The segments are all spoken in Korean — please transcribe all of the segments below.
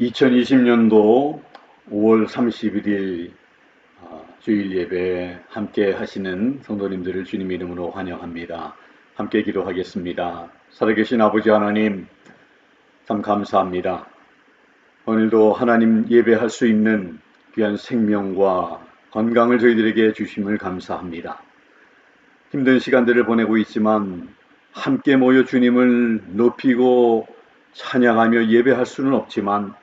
2020년도 5월 31일 주일 예배 함께 하시는 성도님들을 주님 이름으로 환영합니다. 함께 기도하겠습니다. 살아계신 아버지 하나님, 참 감사합니다. 오늘도 하나님 예배할 수 있는 귀한 생명과 건강을 저희들에게 주심을 감사합니다. 힘든 시간들을 보내고 있지만 함께 모여 주님을 높이고 찬양하며 예배할 수는 없지만,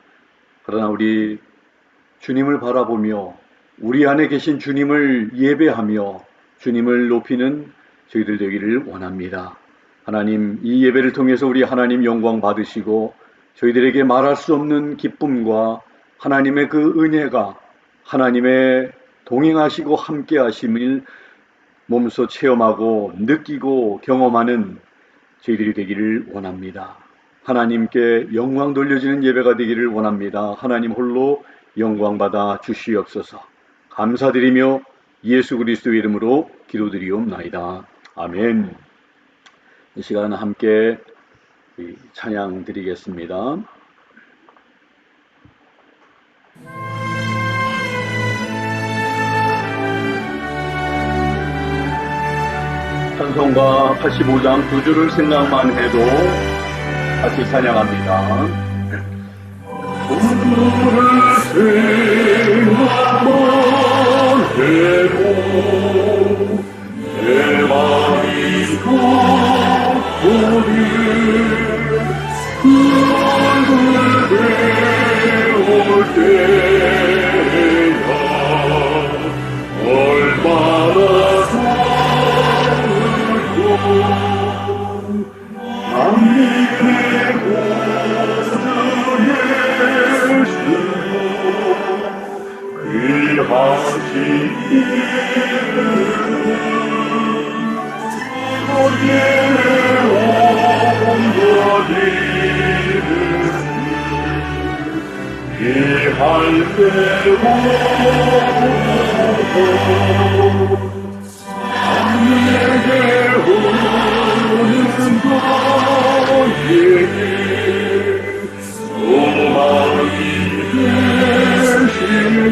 그러나 우리 주님을 바라보며 우리 안에 계신 주님을 예배하며 주님을 높이는 저희들 되기를 원합니다. 하나님, 이 예배를 통해서 우리 하나님 영광 받으시고 저희들에게 말할 수 없는 기쁨과 하나님의 그 은혜가 하나님의 동행하시고 함께 하심을 몸소 체험하고 느끼고 경험하는 저희들이 되기를 원합니다. 하나님께 영광 돌려지는 예배가 되기를 원합니다. 하나님 홀로 영광 받아 주시옵소서. 감사드리며 예수 그리스도의 이름으로 기도드리옵나이다. 아멘. 이 시간 함께 찬양 드리겠습니다. 찬송가 85장 9절을 생각만 해도 같이 찬양합니다. 9절을 생각만 해도 내 마음이 소소리 그 얼굴 배울 때야 얼마나 하나님의 구주의 신으로 귀하신 이름을 온전히는 귀할 때고 하늘에게 소망이 되시고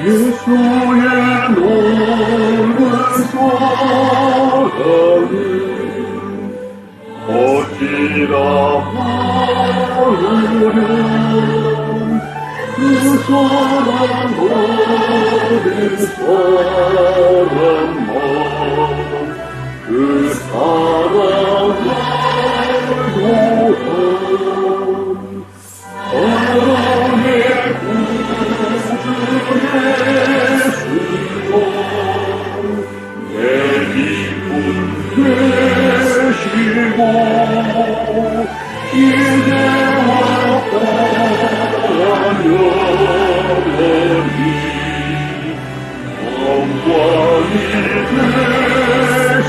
예수의 놀라운 사랑은 어찌나 많으면 그 사랑 받은 사람만 그 사랑을 사랑의 내 기쁨 되시고 이제와 영원히 영광이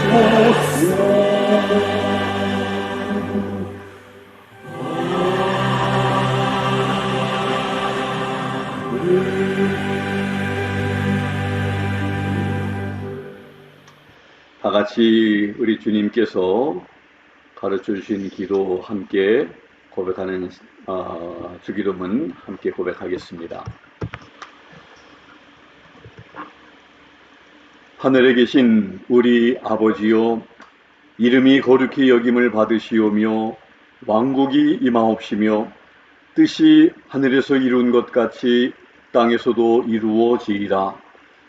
되소서. 다 같이 우리 주님께서 가르쳐 주신 기도 함께 고백하는 주기도문 함께 고백하겠습니다. 하늘에 계신 우리 아버지여, 이름이 거룩히 여김을 받으시오며 왕국이 임하옵시며 뜻이 하늘에서 이룬 것 같이 땅에서도 이루어지이다.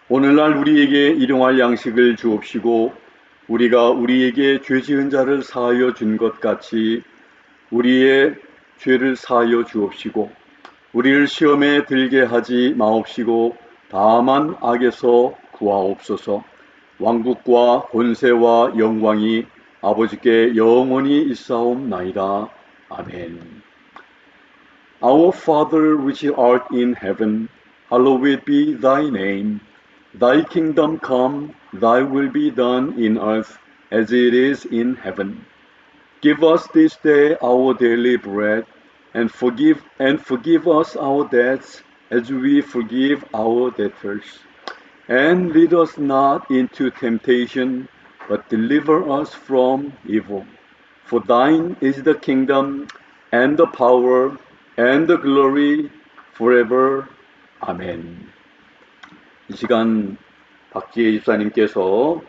오늘날 우리에게 일용할 양식을 주옵시고 우리가 우리에게 죄 지은 자를 사하여 준 것 같이 우리의 죄를 사하여 주옵시고 우리를 시험에 들게 하지 마옵시고 다만 악에서 구하옵소서. 왕국과 권세와 영광이 아버지께 영원히 있사옵나이다. 아멘. Our Father which art in heaven, hallowed be thy name. Thy kingdom come, thy will be done in earth as it is in heaven. Give us this day our daily bread, and forgive us our debts as we forgive our debtors. And lead us not into temptation, but deliver us from evil. For thine is the kingdom, and the power, and the glory, forever. 아멘. 이 시간 박지혜 집사님께서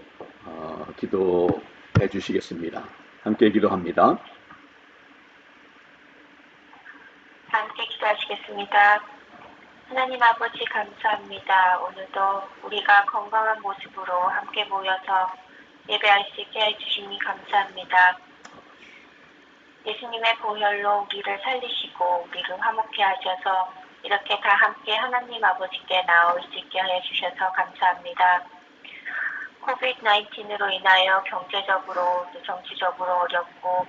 기도해 주시겠습니다. 함께 기도합니다. 함께 기도하시겠습니다. 하나님 아버지 감사합니다. 오늘도 우리가 건강한 모습으로 함께 모여서 예배할 수 있게 해주시니 감사합니다. 예수님의 보혈로 우리를 살리시고 우리를 화목케 하셔서 이렇게 다 함께 하나님 아버지께 나올 수 있게 해주셔서 감사합니다. 코비드-19으로 인하여 경제적으로 또 정치적으로 어렵고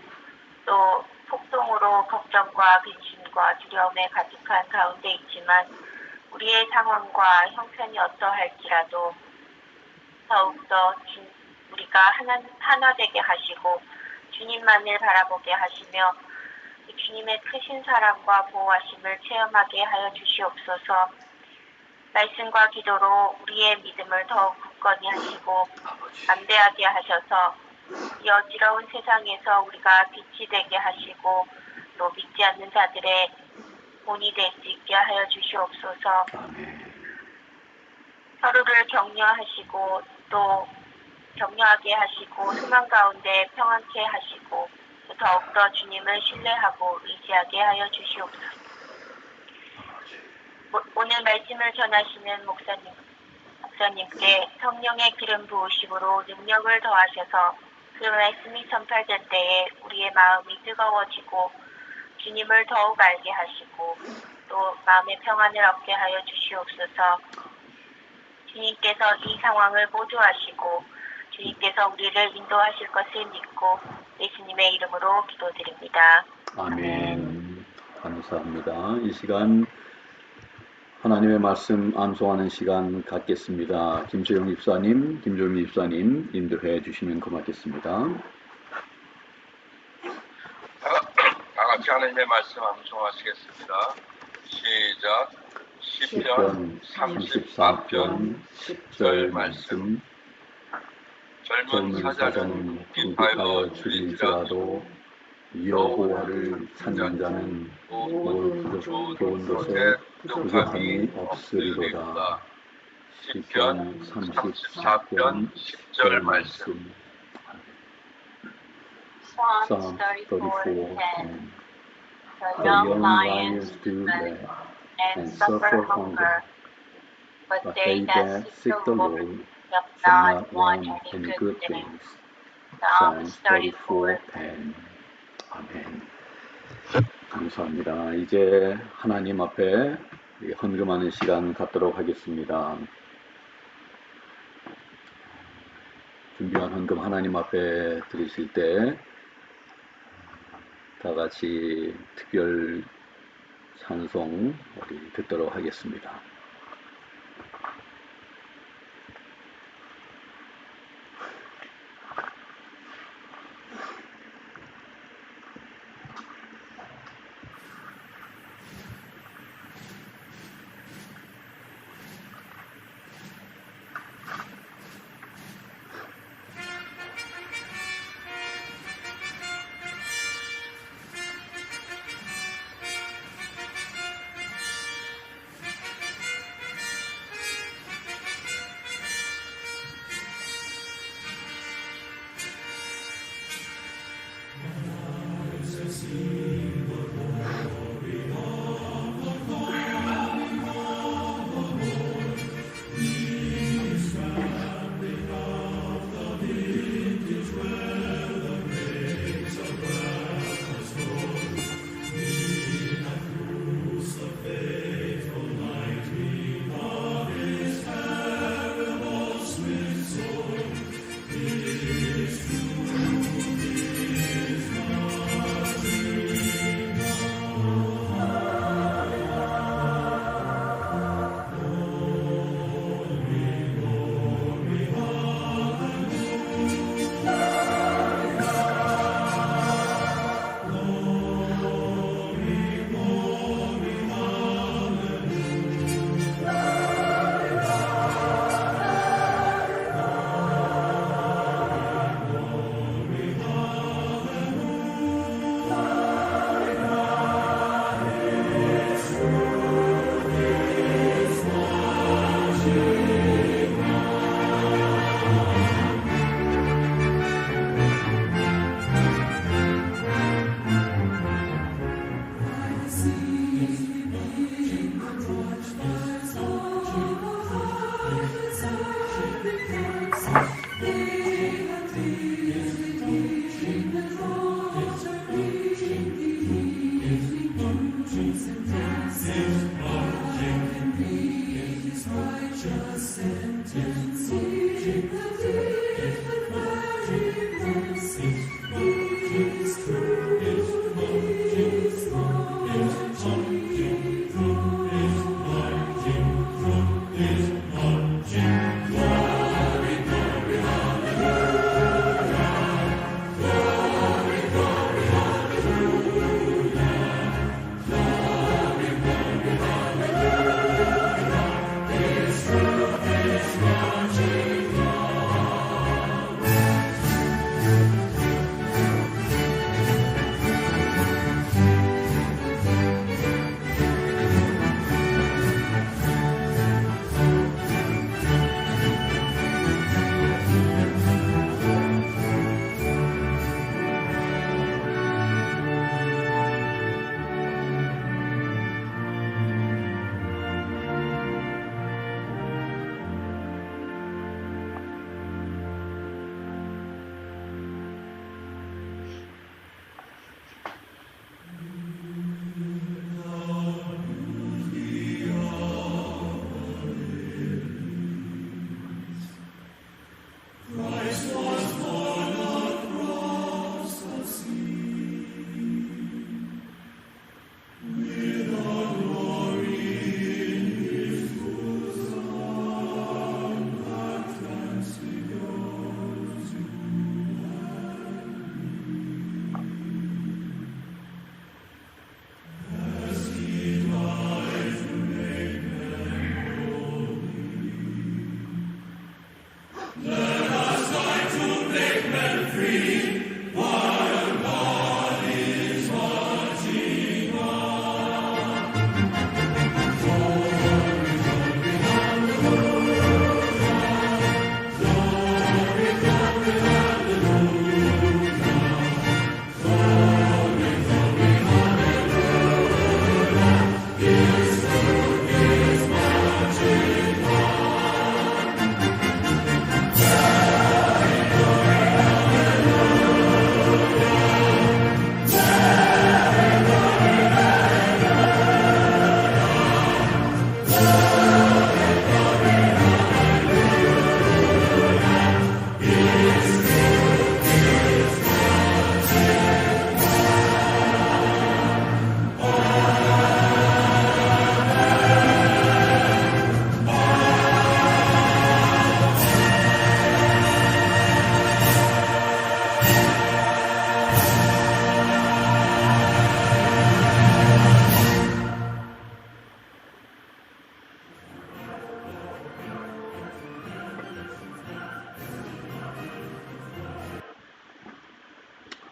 또 폭동으로 걱정과 근심과 두려움에 가득한 가운데 있지만 우리의 상황과 형편이 어떠할지라도 더욱더 우리가 하나 되게 하시고 주님만을 바라보게 하시며 주님의 크신 사랑과 보호하심을 체험하게 하여 주시옵소서. 말씀과 기도로 우리의 믿음을 더욱 굳건히 하시고 담대하게 하셔서 이 어지러운 세상에서 우리가 빛이 되게 하시고 또 믿지 않는 자들의 본이 될 수 있게 하여 주시옵소서. 서로를 격려하시고 또 격려하게 하시고 소망 가운데 평안케 하시고 더욱더 주님을 신뢰하고 의지하게 하여 주시옵소서. 오늘 말씀을 전하시는 목사님께 성령의 기름 부으심으로 능력을 더하셔서 그 말씀이 전파될 때에 우리의 마음이 뜨거워지고 주님을 더욱 알게 하시고 또 마음의 평안을 얻게 하여 주시옵소서. 주님께서 이 상황을 보조하시고 주님께서 우리를 인도하실 것을 믿고 예수님의 이름으로 기도드립니다. 아멘. 감사합니다. 이 시간 하나님의 말씀 암송하는 시간 갖겠습니다. 김소영 집사님, 김종민 집사님 인도해 주시면 고맙겠습니다. 다 같이 하나님의 말씀 암송하시겠습니다. 시작. 시편 34편 10절 말씀. 젊은 사자는 기뻐하여 줄일지라도 여호와를 찾는 자는 모두 좋은 것에 부족함이 없으리로다. 시편 34편 10절 말씀. Psalm 34:10. The young lions do lack and suffer hunger, but they that seek the Lord shall not want any good things. Psalms 34:10. 아멘. 감사합니다. 이제 하나님 앞에 헌금하는 시간 갖도록 하겠습니다. 준비한 헌금 하나님 앞에 드리실 때 다 같이 특별 찬송 우리 듣도록 하겠습니다.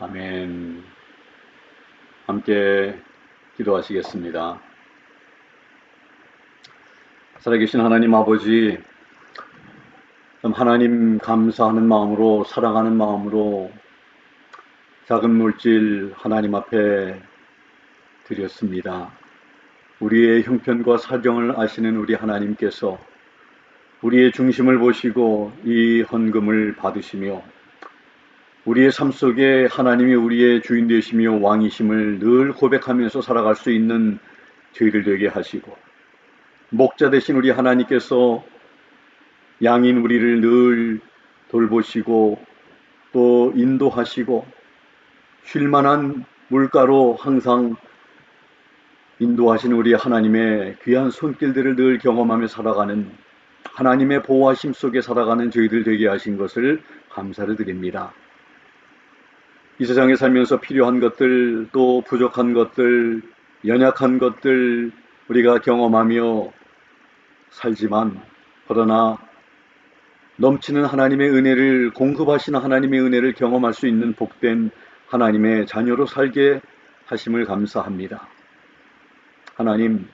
아멘. 함께 기도하시겠습니다. 살아계신 하나님 아버지, 하나님 감사하는 마음으로, 사랑하는 마음으로 작은 물질 하나님 앞에 드렸습니다. 우리의 형편과 사정을 아시는 우리 하나님께서 우리의 중심을 보시고 이 헌금을 받으시며 우리의 삶 속에 하나님이 우리의 주인 되시며 왕이심을 늘 고백하면서 살아갈 수 있는 저희들 되게 하시고, 목자 되신 우리 하나님께서 양인 우리를 늘 돌보시고 또 인도하시고 쉴만한 물가로 항상 인도하신 우리 하나님의 귀한 손길들을 늘 경험하며 살아가는, 하나님의 보호하심 속에 살아가는 저희들 되게 하신 것을 감사를 드립니다. 이 세상에 살면서 필요한 것들, 또 부족한 것들, 연약한 것들 우리가 경험하며 살지만, 그러나 넘치는 하나님의 은혜를, 공급하시는 하나님의 은혜를 경험할 수 있는 복된 하나님의 자녀로 살게 하심을 감사합니다. 하나님,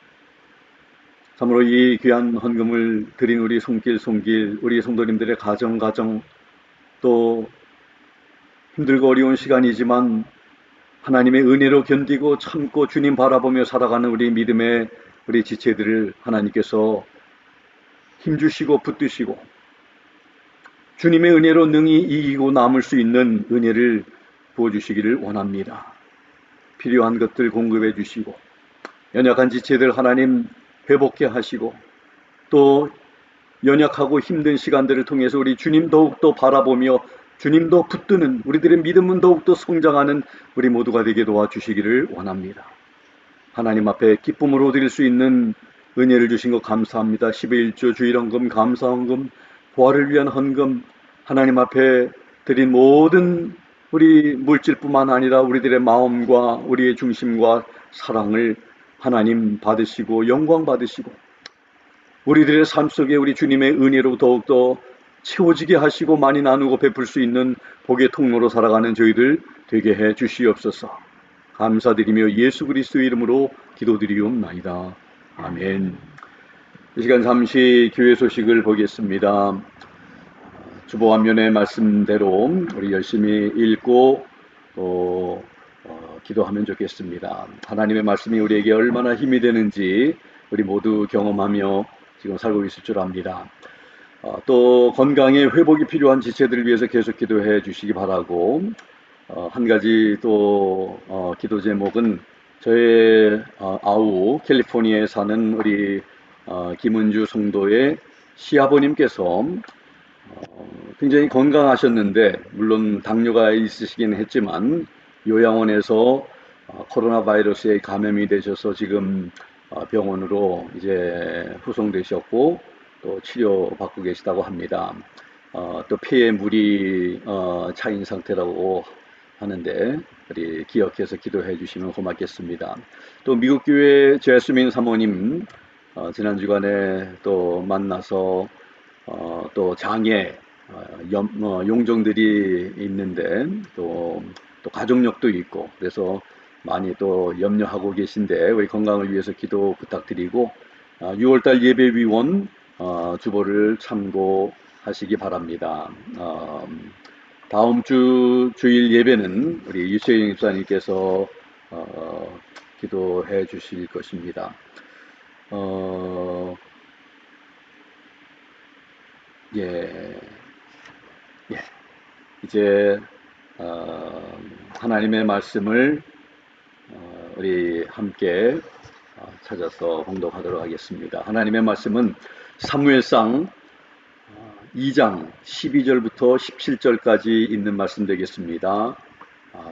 참으로 이 귀한 헌금을 드린 우리 손길 우리 성도님들의 가정 또 힘들고 어려운 시간이지만 하나님의 은혜로 견디고 참고 주님 바라보며 살아가는 우리 믿음의 우리 지체들을 하나님께서 힘주시고 붙드시고 주님의 은혜로 능히 이기고 남을 수 있는 은혜를 부어주시기를 원합니다. 필요한 것들 공급해 주시고 연약한 지체들 하나님 회복케 하시고 또 연약하고 힘든 시간들을 통해서 우리 주님 더욱더 바라보며 주님도 붙드는 우리들의 믿음은 더욱더 성장하는 우리 모두가 되게 도와주시기를 원합니다. 하나님 앞에 기쁨으로 드릴 수 있는 은혜를 주신 것 감사합니다. 11조 주일헌금, 감사헌금, 부활을 위한 헌금, 하나님 앞에 드린 모든 우리 물질뿐만 아니라 우리들의 마음과 우리의 중심과 사랑을 하나님 받으시고 영광 받으시고 우리들의 삶 속에 우리 주님의 은혜로 더욱더 채워지게 하시고 많이 나누고 베풀 수 있는 복의 통로로 살아가는 저희들 되게 해 주시옵소서. 감사드리며 예수 그리스도의 이름으로 기도드리옵나이다. 아멘. 이 시간 잠시 교회 소식을 보겠습니다. 주보 화면의 말씀대로 우리 열심히 읽고 또 기도하면 좋겠습니다. 하나님의 말씀이 우리에게 얼마나 힘이 되는지 우리 모두 경험하며 지금 살고 있을 줄 압니다. 또 건강에 회복이 필요한 지체들을 위해서 계속 기도해 주시기 바라고 한 가지 또 기도 제목은 저의 아우 캘리포니아에 사는 우리 김은주 성도의 시아버님께서 굉장히 건강하셨는데 물론 당뇨가 있으시긴 했지만 요양원에서 코로나 바이러스에 감염이 되셔서 지금 병원으로 이제 후송되셨고 또 치료받고 계시다고 합니다. 또 폐에 물이 차인 상태라고 하는데 우리 기억해서 기도해 주시면 고맙겠습니다. 또 미국 교회 제스민 사모님 지난 주간에 또 만나서 또 장애 용종들이 있는데 또 가족력도 있고 그래서 많이 또 염려하고 계신데 우리 건강을 위해서 기도 부탁드리고 6월달 예배위원 주보를 참고하시기 바랍니다. 다음 주 주일 예배는 우리 유채영 집사님께서 기도해 주실 것입니다. 이제 하나님의 말씀을 우리 함께 찾아서 봉독하도록 하겠습니다. 하나님의 말씀은 사무엘상 2장 12절부터 17절까지 있는 말씀 되겠습니다.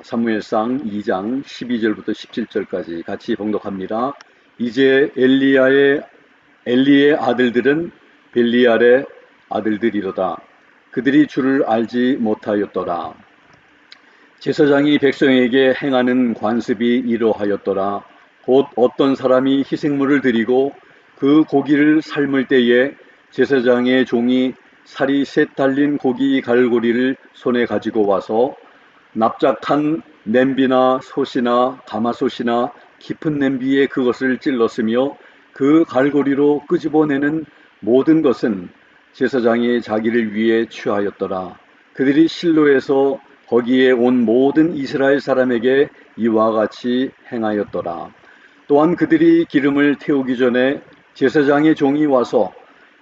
사무엘상 2장 12절부터 17절까지 같이 봉독합니다. 이제 엘리의 아들들은 벨리알의 아들들이로다. 그들이 주를 알지 못하였더라. 제사장이 백성에게 행하는 관습이 이러하였더라. 곧 어떤 사람이 희생물을 드리고 그 고기를 삶을 때에 제사장의 종이 살이 셋 달린 고기 갈고리를 손에 가지고 와서 납작한 냄비나 솥이나 가마솥이나 깊은 냄비에 그것을 찔렀으며 그 갈고리로 끄집어내는 모든 것은 제사장이 자기를 위해 취하였더라. 그들이 실로에서 거기에 온 모든 이스라엘 사람에게 이와 같이 행하였더라. 또한 그들이 기름을 태우기 전에 제사장의 종이 와서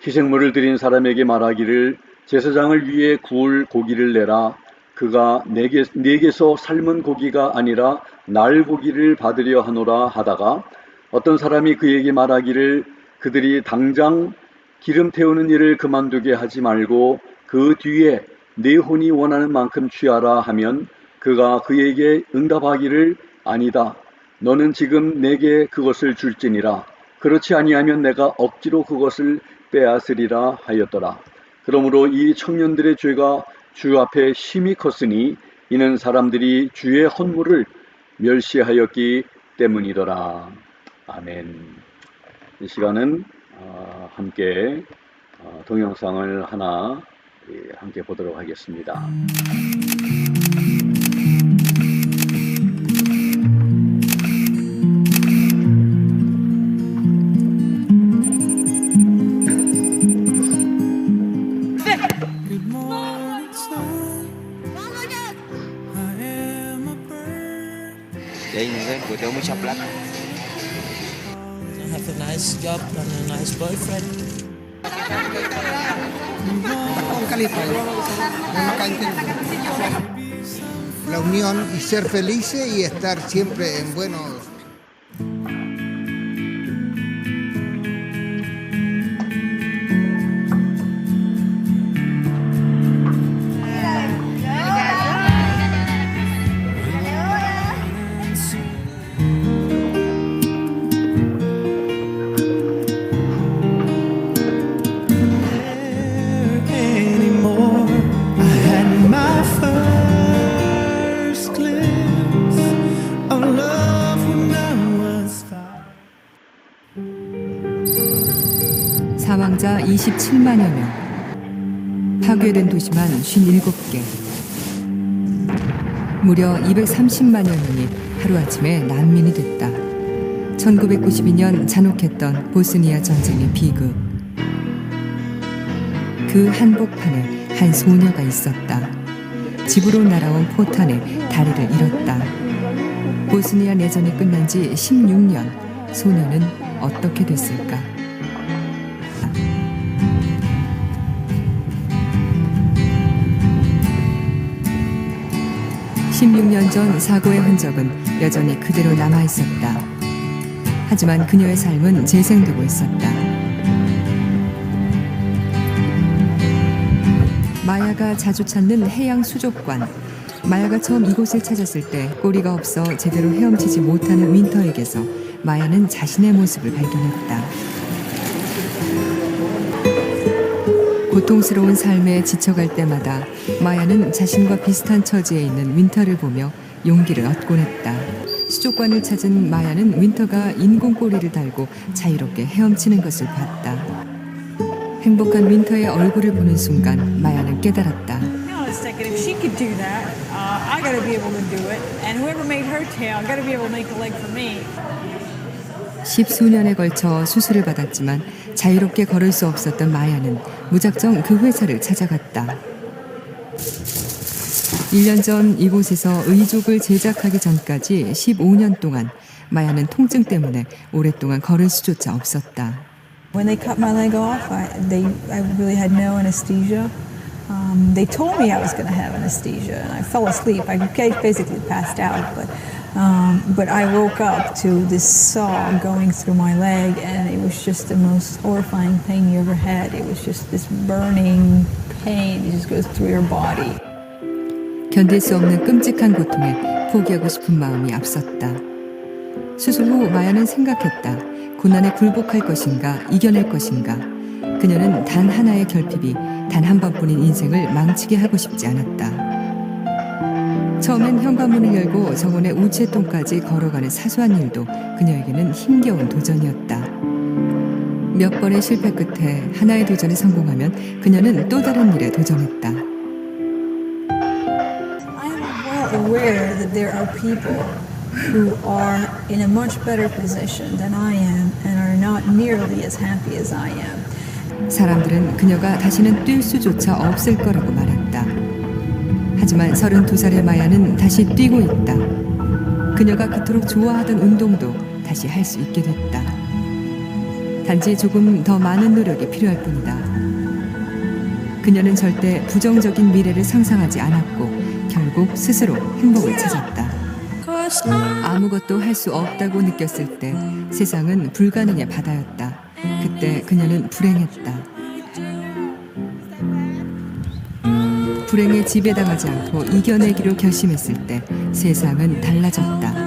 희생물을 드린 사람에게 말하기를 제사장을 위해 구울 고기를 내라. 그가 내게서 삶은 고기가 아니라 날 고기를 받으려 하노라 하다가 어떤 사람이 그에게 말하기를 그들이 당장 기름 태우는 일을 그만두게 하지 말고 그 뒤에 네 혼이 원하는 만큼 취하라 하면 그가 그에게 응답하기를 아니다. 너는 지금 내게 그것을 줄지니라. 그렇지 아니하면 내가 억지로 그것을 빼앗으리라 하였더라. 그러므로 이 청년들의 죄가 주 앞에 심히 컸으니 이는 사람들이 주의 헌물을 멸시하였기 때문이더라. 아멘. 이 시간은 함께 동영상을 하나 함께 보도록 하겠습니다. Vậy nên buổi tối mới sắp lắm. Have a nice job and a nice boyfriend. La unión y ser felices y estar siempre en buenos. 사망자 27만여 명, 파괴된 도시만 57개, 무려 230만여 명이 하루아침에 난민이 됐다. 1992년 잔혹했던 보스니아 전쟁의 비극. 그 한복판에 한 소녀가 있었다. 집으로 날아온 포탄에 다리를 잃었다. 보스니아 내전이 끝난 지 16년, 소녀는 어떻게 됐을까? 16년 전 사고의 흔적은 여전히 그대로 남아있었다. 하지만 그녀의 삶은 재생되고 있었다. 마야가 자주 찾는 해양 수족관. 마야가 처음 이곳을 찾았을 때 꼬리가 없어 제대로 헤엄치지 못하는 윈터에게서 마야는 자신의 모습을 발견했다. 고통스러운 삶에 지쳐갈 때마다 마야는 자신과 비슷한 처지에 있는 윈터를 보며 용기를 얻곤 했다. 수족관을 찾은 마야는 윈터가 인공 꼬리를 달고 자유롭게 헤엄치는 것을 봤다. 행복한 윈터의 얼굴을 보는 순간 마야는 깨달았다. If she could do that, I got to be able to do it. And whoever made her tail, got to be able to make a leg for me. 10수년에 걸쳐 수술을 받았지만 자유롭게 걸을 수 없었던 마야는 무작정 그 회사를 찾아갔다. 1년 전 이곳에서 의족을 제작하기 전까지 15년 동안 마야는 통증 때문에 오랫동안 걸을 수조차 없었다. When they cut my leg off, I really had no anesthesia. They told me I was going to have anesthesia, and I fell asleep. I basically passed out, but I woke up to this saw going through my leg, and it was just the most horrifying pain you ever had. It was just this burning pain. It just goes through your body. 견딜 수 없는 끔찍한 고통에 포기하고 싶은 마음이 앞섰다. 수술 후 마야는 생각했다. 고난에 굴복할 것인가, 이겨낼 것인가. 그녀는 단 하나의 결핍이 단 한 번뿐인 인생을 망치게 하고 싶지 않았다. 처음엔 현관문을 열고 정원의 우체통까지 걸어가는 사소한 일도 그녀에게는 힘겨운 도전이었다. 몇 번의 실패 끝에 하나의 도전에 성공하면 그녀는 또 다른 일에 도전했다. I'm well aware that there are people who are in a much better position than I am and are not nearly as happy as I am. 사람들은 그녀가 다시는 뛸 수조차 없을 거라고 말했다. 하지만 32살의 마야는 다시 뛰고 있다. 그녀가 그토록 좋아하던 운동도 다시 할 수 있게 됐다. 단지 조금 더 많은 노력이 필요할 뿐이다. 그녀는 절대 부정적인 미래를 상상하지 않았고 결국 스스로 행복을 찾았다. 아무것도 할 수 없다고 느꼈을 때 세상은 불가능의 바다였다. 그때 그녀는 불행했다. 불행에 지배당하지 않고 이겨내기로 결심했을 때 세상은 달라졌다.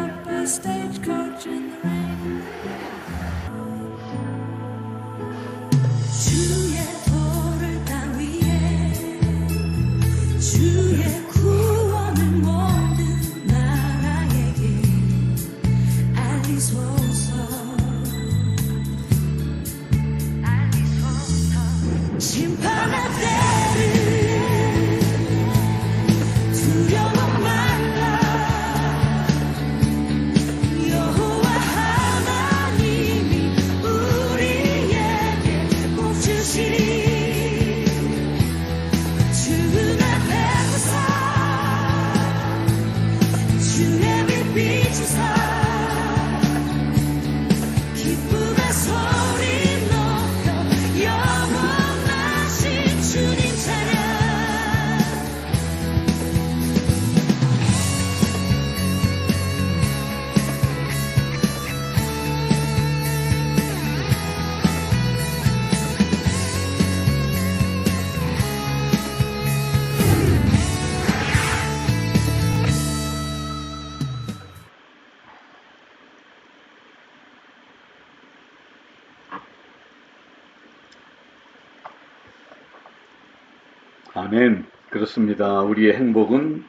아멘. 그렇습니다. 우리의 행복은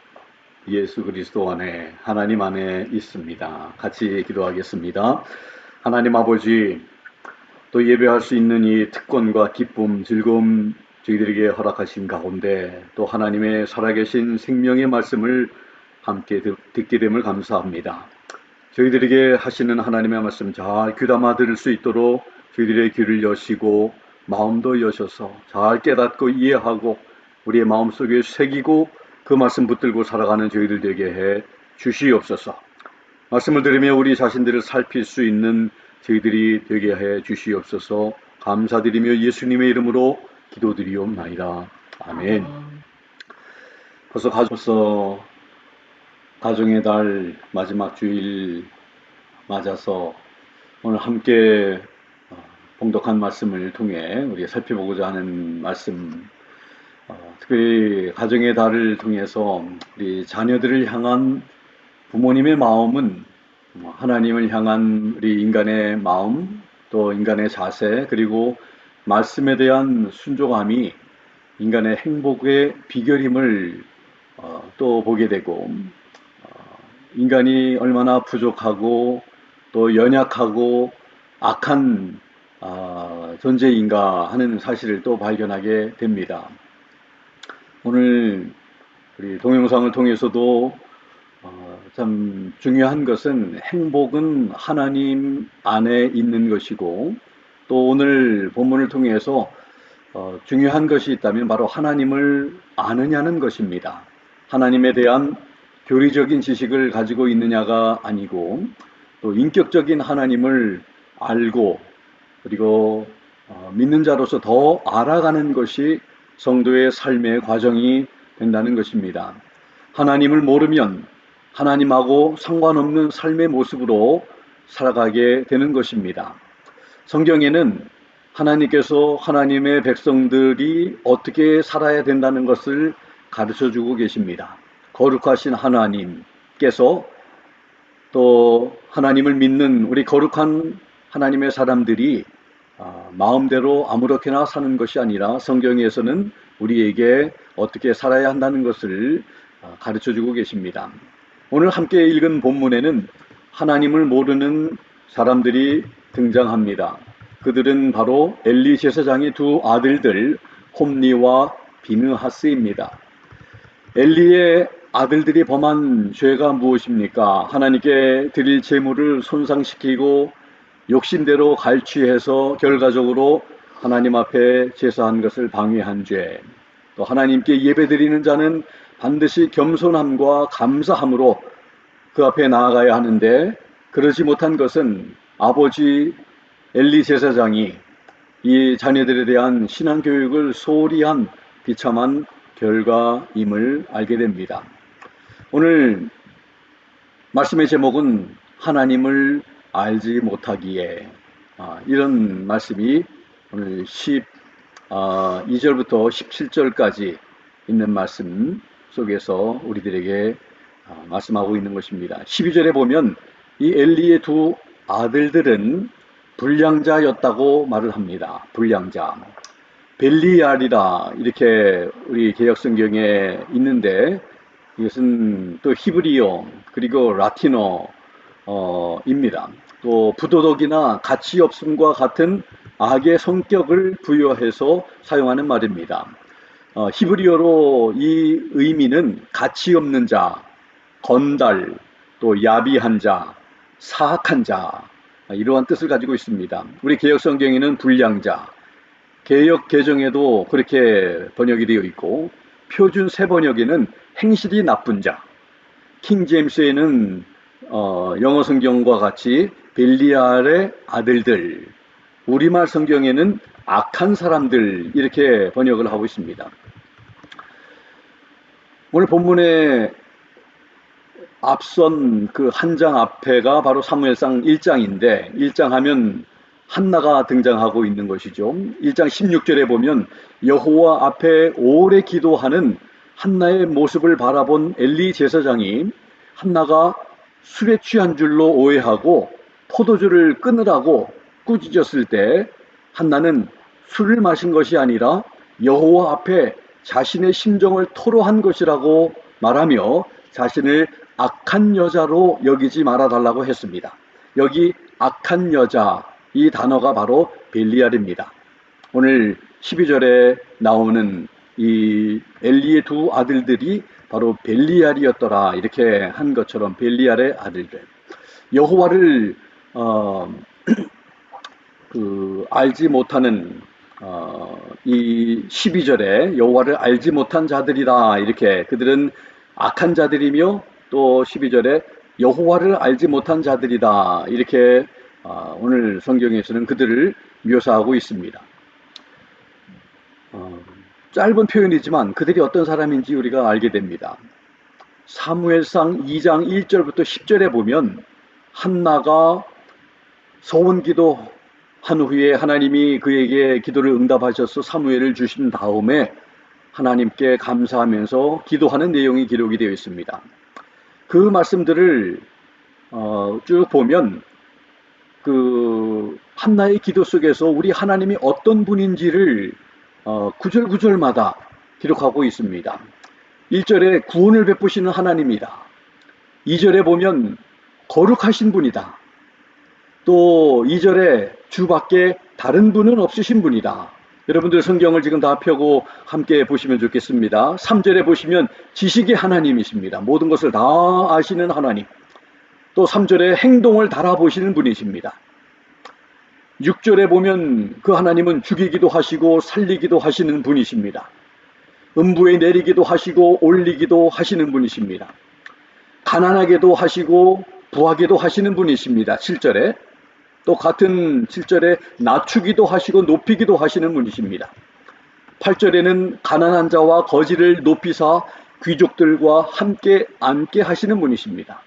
예수 그리스도 안에, 하나님 안에 있습니다. 같이 기도하겠습니다. 하나님 아버지, 또 예배할 수 있는 이 특권과 기쁨, 즐거움 저희들에게 허락하신 가운데 또 하나님의 살아계신 생명의 말씀을 함께 듣게 됨을 감사합니다. 저희들에게 하시는 하나님의 말씀 잘 귀담아 들을 수 있도록 저희들의 귀를 여시고 마음도 여셔서 잘 깨닫고 이해하고 우리의 마음속에 새기고 그 말씀 붙들고 살아가는 저희들 되게 해 주시옵소서. 말씀을 들으며 우리 자신들을 살필 수 있는 저희들이 되게 해 주시옵소서. 감사드리며 예수님의 이름으로 기도드리옵나이다. 아멘. 벌써 가정의 달 마지막 주일 맞아서 오늘 함께 봉독한 말씀을 통해 우리가 살펴보고자 하는 말씀, 특별히 가정의 달을 통해서 우리 자녀들을 향한 부모님의 마음은 하나님을 향한 우리 인간의 마음, 또 인간의 자세, 그리고 말씀에 대한 순종함이 인간의 행복의 비결임을 또 보게 되고, 인간이 얼마나 부족하고 또 연약하고 악한 존재인가 하는 사실을 또 발견하게 됩니다. 오늘 우리 동영상을 통해서도 참 중요한 것은 행복은 하나님 안에 있는 것이고, 또 오늘 본문을 통해서 중요한 것이 있다면 바로 하나님을 아느냐는 것입니다. 하나님에 대한 교리적인 지식을 가지고 있느냐가 아니고 또 인격적인 하나님을 알고 그리고 믿는 자로서 더 알아가는 것이 성도의 삶의 과정이 된다는 것입니다. 하나님을 모르면 하나님하고 상관없는 삶의 모습으로 살아가게 되는 것입니다. 성경에는 하나님께서 하나님의 백성들이 어떻게 살아야 된다는 것을 가르쳐주고 계십니다. 거룩하신 하나님께서 또 하나님을 믿는 우리 거룩한 하나님의 사람들이 마음대로 아무렇게나 사는 것이 아니라 성경에서는 우리에게 어떻게 살아야 한다는 것을 가르쳐주고 계십니다. 오늘 함께 읽은 본문에는 하나님을 모르는 사람들이 등장합니다. 그들은 바로 엘리 제사장의 두 아들들 홈리와 비느하스입니다. 엘리의 아들들이 범한 죄가 무엇입니까? 하나님께 드릴 제물을 손상시키고 욕심대로 갈취해서 결과적으로 하나님 앞에 제사한 것을 방해한 죄. 또 하나님께 예배드리는 자는 반드시 겸손함과 감사함으로 그 앞에 나아가야 하는데 그러지 못한 것은 아버지 엘리 제사장이 이 자녀들에 대한 신앙교육을 소홀히 한 비참한 결과임을 알게 됩니다. 오늘 말씀의 제목은 하나님을 알지 못하기에, 이런 말씀이 오늘 12절부터 17절까지 있는 말씀 속에서 우리들에게 말씀하고 있는 것입니다. 12절에 보면 이 엘리의 두 아들들은 불량자였다고 말을 합니다. 불량자. 벨리알이라 이렇게 우리 개역성경에 있는데 이것은 또 히브리어 그리고 라틴어입니다. 또 부도덕이나 가치 없음과 같은 악의 성격을 부여해서 사용하는 말입니다. 히브리어로 이 의미는 가치 없는 자, 건달, 또 야비한 자, 사악한 자, 이러한 뜻을 가지고 있습니다. 우리 개역성경에는 불량자, 개역 개정에도 그렇게 번역이 되어 있고 표준 새번역에는 행실이 나쁜 자, 킹제임스에는 영어 성경과 같이 벨리알의 아들들, 우리말 성경에는 악한 사람들 이렇게 번역을 하고 있습니다. 오늘 본문에 앞선 그 한 장 앞에가 바로 사무엘상 1장인데 1장 하면 한나가 등장하고 있는 것이죠. 1장 16절에 보면 여호와 앞에 오래 기도하는 한나의 모습을 바라본 엘리 제사장이 한나가 술에 취한 줄로 오해하고 포도주를 끊으라고 꾸짖었을 때 한나는 술을 마신 것이 아니라 여호와 앞에 자신의 심정을 토로한 것이라고 말하며 자신을 악한 여자로 여기지 말아달라고 했습니다. 여기 악한 여자, 이 단어가 바로 벨리알입니다. 오늘 12절에 나오는 이 엘리의 두 아들들이 바로 벨리알이었더라 이렇게 한 것처럼 벨리알의 아들들, 여호와를 알지 못하는 이 12절에 여호와를 알지 못한 자들이다 이렇게, 그들은 악한 자들이며 또 12절에 여호와를 알지 못한 자들이다 이렇게 오늘 성경에서는 그들을 묘사하고 있습니다. 짧은 표현이지만 그들이 어떤 사람인지 우리가 알게 됩니다. 사무엘상 2장 1절부터 10절에 보면 한나가 서원기도 한 후에 하나님이 그에게 기도를 응답하셔서 사무엘을 주신 다음에 하나님께 감사하면서 기도하는 내용이 기록이 되어 있습니다. 그 말씀들을 쭉 보면 그 한나의 기도 속에서 우리 하나님이 어떤 분인지를 구절구절마다 기록하고 있습니다. 1절에 구원을 베푸시는 하나님이다. 2절에 보면 거룩하신 분이다. 또 2절에 주밖에 다른 분은 없으신 분이다. 여러분들 성경을 지금 다 펴고 함께 보시면 좋겠습니다. 3절에 보시면 지식의 하나님이십니다. 모든 것을 다 아시는 하나님. 또 3절에 행동을 달아보시는 분이십니다. 6절에 보면 그 하나님은 죽이기도 하시고 살리기도 하시는 분이십니다. 음부에 내리기도 하시고 올리기도 하시는 분이십니다. 가난하게도 하시고 부하게도 하시는 분이십니다. 7절에 또 같은 7절에 낮추기도 하시고 높이기도 하시는 분이십니다. 8절에는 가난한 자와 거지를 높이사 귀족들과 함께 앉게 하시는 분이십니다.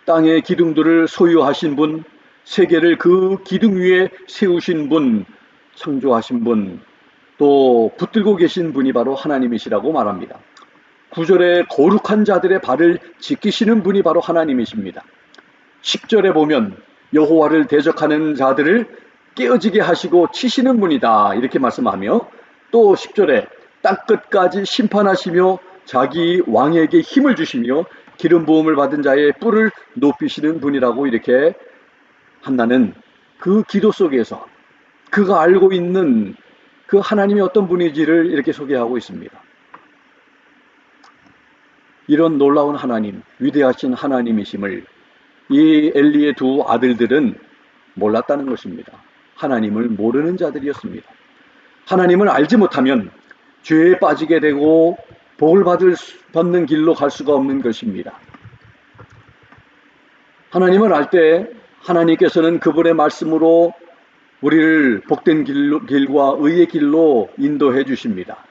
땅의 기둥들을 소유하신 분, 세계를 그 기둥 위에 세우신 분, 창조하신 분, 또 붙들고 계신 분이 바로 하나님이시라고 말합니다. 9절에 거룩한 자들의 발을 지키시는 분이 바로 하나님이십니다. 10절에 보면 여호와를 대적하는 자들을 깨어지게 하시고 치시는 분이다 이렇게 말씀하며, 또 10절에 땅끝까지 심판하시며 자기 왕에게 힘을 주시며 기름 부음을 받은 자의 뿔을 높이시는 분이라고 이렇게 한나는 그 기도 속에서 그가 알고 있는 그 하나님이 어떤 분인지를 이렇게 소개하고 있습니다. 이런 놀라운 하나님, 위대하신 하나님이심을 이 엘리의 두 아들들은 몰랐다는 것입니다. 하나님을 모르는 자들이었습니다. 하나님을 알지 못하면 죄에 빠지게 되고 복을 받는 길로 갈 수가 없는 것입니다. 하나님을 알 때 하나님께서는 그분의 말씀으로 우리를 복된 길과 의의 길로 인도해 주십니다.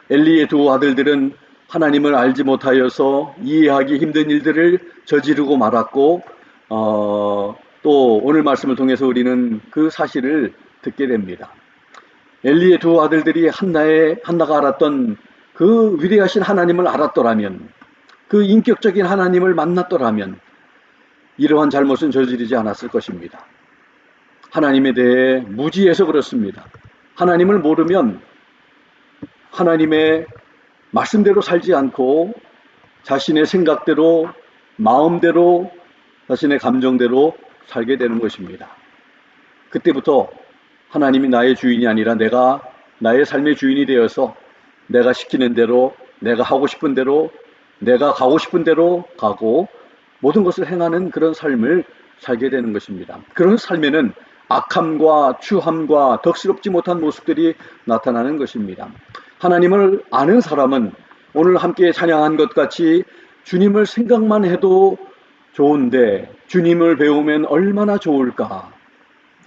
엘리의 두 아들들은 하나님을 알지 못하여서 이해하기 힘든 일들을 저지르고 말았고, 또 오늘 말씀을 통해서 우리는 그 사실을 듣게 됩니다. 엘리의 두 아들들이 한나가 알았던 그 위대하신 하나님을 알았더라면, 그 인격적인 하나님을 만났더라면 이러한 잘못은 저지르지 않았을 것입니다. 하나님에 대해 무지해서 그렇습니다. 하나님을 모르면 하나님의 말씀대로 살지 않고 자신의 생각대로, 마음대로, 자신의 감정대로 살게 되는 것입니다. 그때부터 하나님이 나의 주인이 아니라 내가 나의 삶의 주인이 되어서 내가 시키는 대로, 내가 하고 싶은 대로, 내가 가고 싶은 대로 가고 모든 것을 행하는 그런 삶을 살게 되는 것입니다. 그런 삶에는 악함과 추함과 덕스럽지 못한 모습들이 나타나는 것입니다. 하나님을 아는 사람은 오늘 함께 찬양한 것 같이 주님을 생각만 해도 좋은데 주님을 배우면 얼마나 좋을까,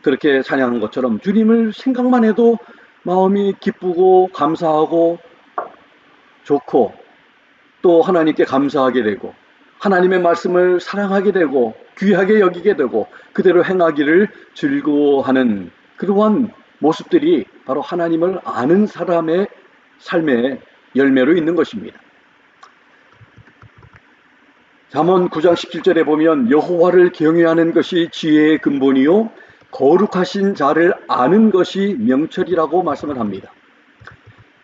그렇게 찬양한 것처럼 주님을 생각만 해도 마음이 기쁘고 감사하고 좋고, 또 하나님께 감사하게 되고 하나님의 말씀을 사랑하게 되고 귀하게 여기게 되고 그대로 행하기를 즐거워하는 그러한 모습들이 바로 하나님을 아는 사람의 삶의 열매로 있는 것입니다. 잠언 9장 17절에 보면 여호와를 경외하는 것이 지혜의 근본이요 거룩하신 자를 아는 것이 명철이라고 말씀을 합니다.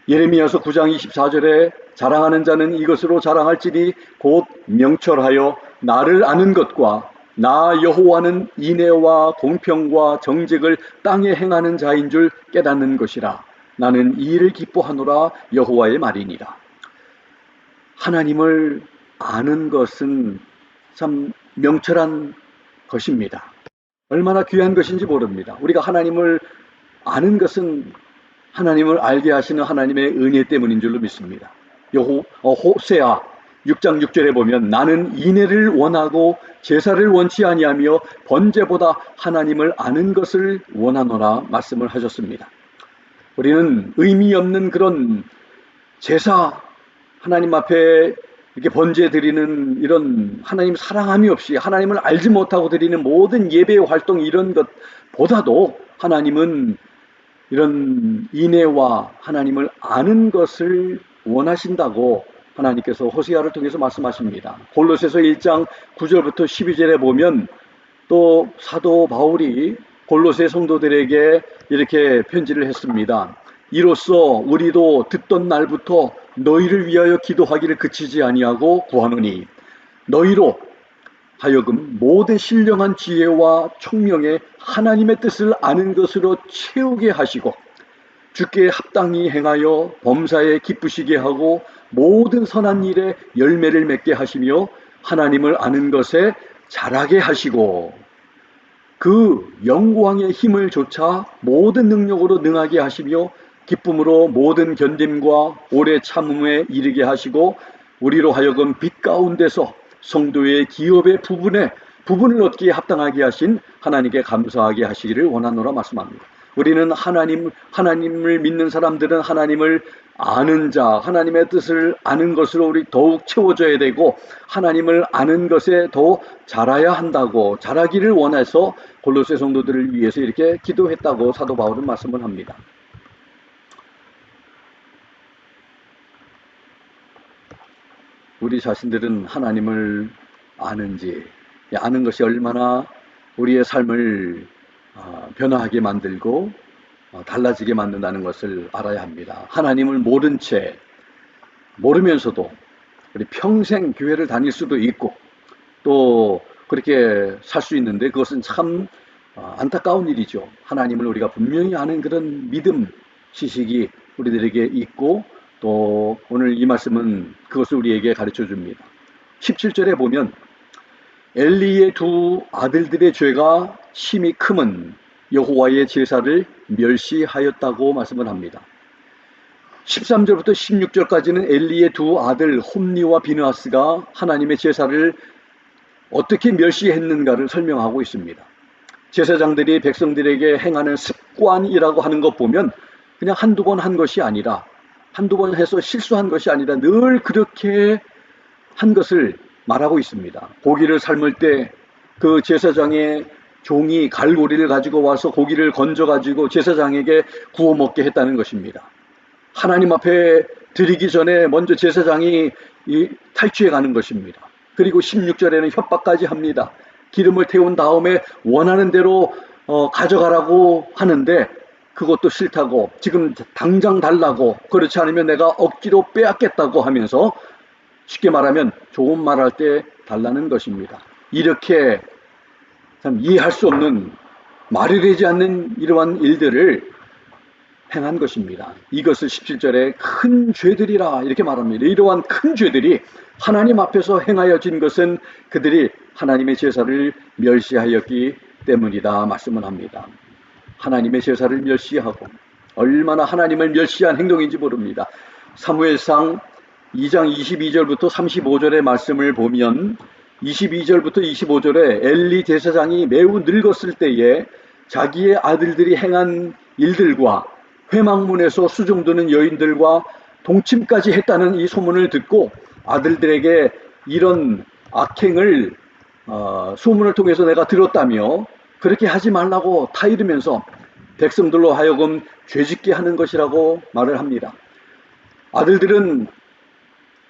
예레미야서 9장 24절에 자랑하는 자는 이것으로 자랑할지니 곧 명철하여 나를 아는 것과 나 여호와는 인애와 공평과 정직을 땅에 행하는 자인 줄 깨닫는 것이라. 나는 이 일을 기뻐하노라. 여호와의 말이니라. 하나님을 아는 것은 참 명철한 것입니다. 얼마나 귀한 것인지 모릅니다. 우리가 하나님을 아는 것은 하나님을 알게 하시는 하나님의 은혜 때문인 줄로 믿습니다. 호세아 6장 6절에 보면 나는 인애를 원하고 제사를 원치 아니하며 번제보다 하나님을 아는 것을 원하노라 말씀을 하셨습니다. 우리는 의미 없는 그런 제사, 하나님 앞에 이렇게 번제 드리는 이런 하나님 사랑함이 없이 하나님을 알지 못하고 드리는 모든 예배 활동 이런 것보다도 하나님은 이런 인애와 하나님을 아는 것을 원하신다고 하나님께서 호세아를 통해서 말씀하십니다. 골로새서 1장 9절부터 12절에 보면 또 사도 바울이 골로새 성도들에게 이렇게 편지를 했습니다. 이로써 우리도 듣던 날부터 너희를 위하여 기도하기를 그치지 아니하고 구하노니 너희로 하여금 모든 신령한 지혜와 총명에 하나님의 뜻을 아는 것으로 채우게 하시고 주께 합당히 행하여 범사에 기쁘시게 하고 모든 선한 일에 열매를 맺게 하시며 하나님을 아는 것에 자라게 하시고 그 영광의 힘을 조차 모든 능력으로 능하게 하시며 기쁨으로 모든 견딤과 오래 참음에 이르게 하시고 우리로 하여금 빛 가운데서 성도의 기업의 부분을 얻기에 합당하게 하신 하나님께 감사하게 하시기를 원하노라 말씀합니다. 우리는 하나님을 믿는 사람들은 하나님을 아는 자, 하나님의 뜻을 아는 것으로 우리 더욱 채워져야 되고 하나님을 아는 것에 더 자라야 한다고 자라기를 원해서 골로새 성도들을 위해서 이렇게 기도했다고 사도 바울은 말씀을 합니다. 우리 자신들은 하나님을 아는지, 아는 것이 얼마나 우리의 삶을 변화하게 만들고 달라지게 만든다는 것을 알아야 합니다. 하나님을 모른 채 모르면서도 우리 평생 교회를 다닐 수도 있고 또 그렇게 살 수 있는데 그것은 참 안타까운 일이죠. 하나님을 우리가 분명히 아는 그런 믿음, 지식이 우리들에게 있고 또 오늘 이 말씀은 그것을 우리에게 가르쳐 줍니다. 17절에 보면 엘리의 두 아들들의 죄가 심히 크면 여호와의 제사를 멸시하였다고 말씀을 합니다. 13절부터 16절까지는 엘리의 두 아들 홈니와 비느하스가 하나님의 제사를 어떻게 멸시했는가를 설명하고 있습니다. 제사장들이 백성들에게 행하는 습관이라고 하는 것 보면 그냥 한두 번 한 것이 아니라 한두 번 해서 실수한 것이 아니라 늘 그렇게 한 것을 말하고 있습니다. 고기를 삶을 때 그 제사장의 종이 갈고리를 가지고 와서 고기를 건져가지고 제사장에게 구워 먹게 했다는 것입니다. 하나님 앞에 드리기 전에 먼저 제사장이 탈취해 가는 것입니다. 그리고 16절에는 협박까지 합니다. 기름을 태운 다음에 원하는 대로 가져가라고 하는데 그것도 싫다고 지금 당장 달라고 그렇지 않으면 내가 억지로 빼앗겠다고 하면서 쉽게 말하면 좋은 말할 때 달라는 것입니다. 이렇게 참 이해할 수 없는 말이 되지 않는 이러한 일들을 행한 것입니다. 이것을 17절에 큰 죄들이라 이렇게 말합니다. 이러한 큰 죄들이 하나님 앞에서 행하여진 것은 그들이 하나님의 제사를 멸시하였기 때문이다 말씀을 합니다. 하나님의 제사를 멸시하고 얼마나 하나님을 멸시한 행동인지 모릅니다. 사무엘상 2장 22절부터 35절의 말씀을 보면 22절부터 25절에 엘리 제사장이 매우 늙었을 때에 자기의 아들들이 행한 일들과 회막문에서 수종드는 여인들과 동침까지 했다는 이 소문을 듣고 아들들에게 이런 악행을 소문을 통해서 내가 들었다며 그렇게 하지 말라고 타이르면서 백성들로 하여금 죄짓게 하는 것이라고 말을 합니다. 아들들은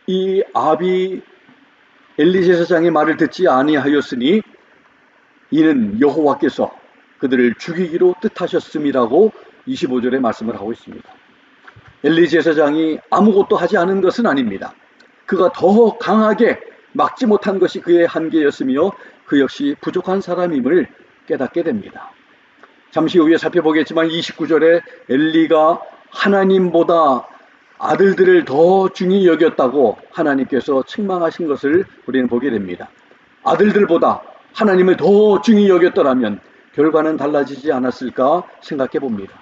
이 아비 엘리 제사장의 말을 듣지 아니하였으니 이는 여호와께서 그들을 죽이기로 뜻하셨음이라고 25절에 말씀을 하고 있습니다. 엘리 제사장이 아무것도 하지 않은 것은 아닙니다. 그가 더 강하게 막지 못한 것이 그의 한계였으며 그 역시 부족한 사람임을 깨닫게 됩니다. 잠시 후에 살펴보겠지만 29절에 엘리가 하나님보다 아들들을 더 중히 여겼다고 하나님께서 책망하신 것을 우리는 보게 됩니다. 아들들보다 하나님을 더 중히 여겼더라면 결과는 달라지지 않았을까 생각해 봅니다.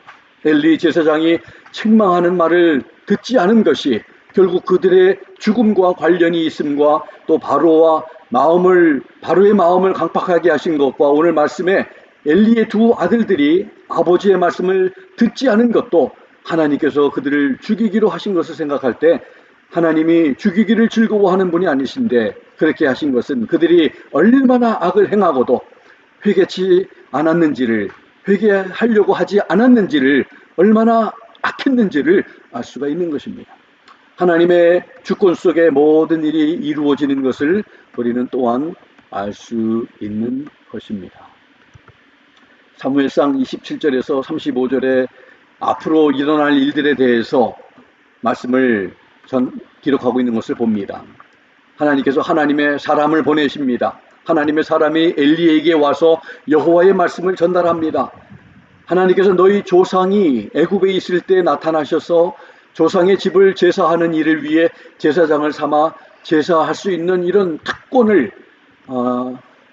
엘리 제사장이 책망하는 말을 듣지 않은 것이 결국 그들의 죽음과 관련이 있음과 또 바로의 마음을 강팍하게 하신 것과 오늘 말씀에 엘리의 두 아들들이 아버지의 말씀을 듣지 않은 것도 하나님께서 그들을 죽이기로 하신 것을 생각할 때 하나님이 죽이기를 즐거워하는 분이 아니신데 그렇게 하신 것은 그들이 얼마나 악을 행하고도 회개치 않았는지를, 회개하려고 하지 않았는지를, 얼마나 악했는지를 알 수가 있는 것입니다. 하나님의 주권 속에 모든 일이 이루어지는 것을 우리는 또한 알 수 있는 것입니다. 사무엘상 27절에서 35절에 앞으로 일어날 일들에 대해서 말씀을 기록하고 있는 것을 봅니다. 하나님께서 하나님의 사람을 보내십니다. 하나님의 사람이 엘리에게 와서 여호와의 말씀을 전달합니다. 하나님께서 너희 조상이 애굽에 있을 때 나타나셔서 조상의 집을 제사하는 일을 위해 제사장을 삼아 제사할 수 있는 이런 특권을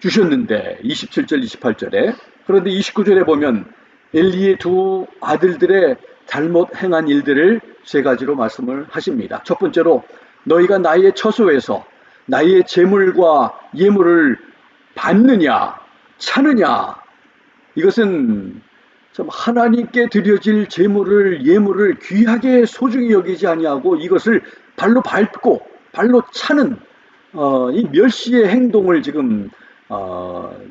주셨는데 27절 28절에 그런데 29절에 보면 엘리의 두 아들들의 잘못 행한 일들을 세 가지로 말씀을 하십니다. 첫 번째로 너희가 나의 처소에서 나의 제물과 예물을 받느냐 차느냐, 이것은 참 하나님께 드려질 제물을 예물을 귀하게 소중히 여기지 아니하고 이것을 발로 밟고 발로 차는 이 멸시의 행동을 지금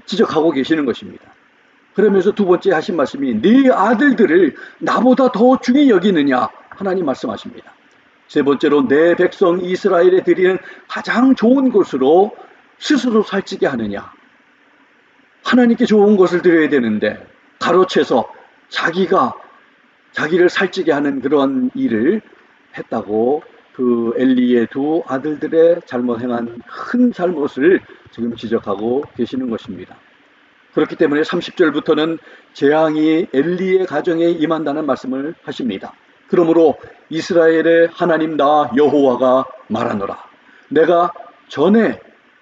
지적하고 계시는 것입니다. 그러면서 두 번째 하신 말씀이 네 아들들을 나보다 더 중히 여기느냐 하나님 말씀하십니다. 세 번째로 내 백성 이스라엘에 드리는 가장 좋은 것으로 스스로 살찌게 하느냐. 하나님께 좋은 것을 드려야 되는데 가로채서 자기를 살찌게 하는 그런 일을 했다고 그 엘리의 두 아들들의 잘못 행한 큰 잘못을 지금 지적하고 계시는 것입니다. 그렇기 때문에 30절부터는 재앙이 엘리의 가정에 임한다는 말씀을 하십니다. 그러므로 이스라엘의 하나님 나 여호와가 말하노라. 내가 전에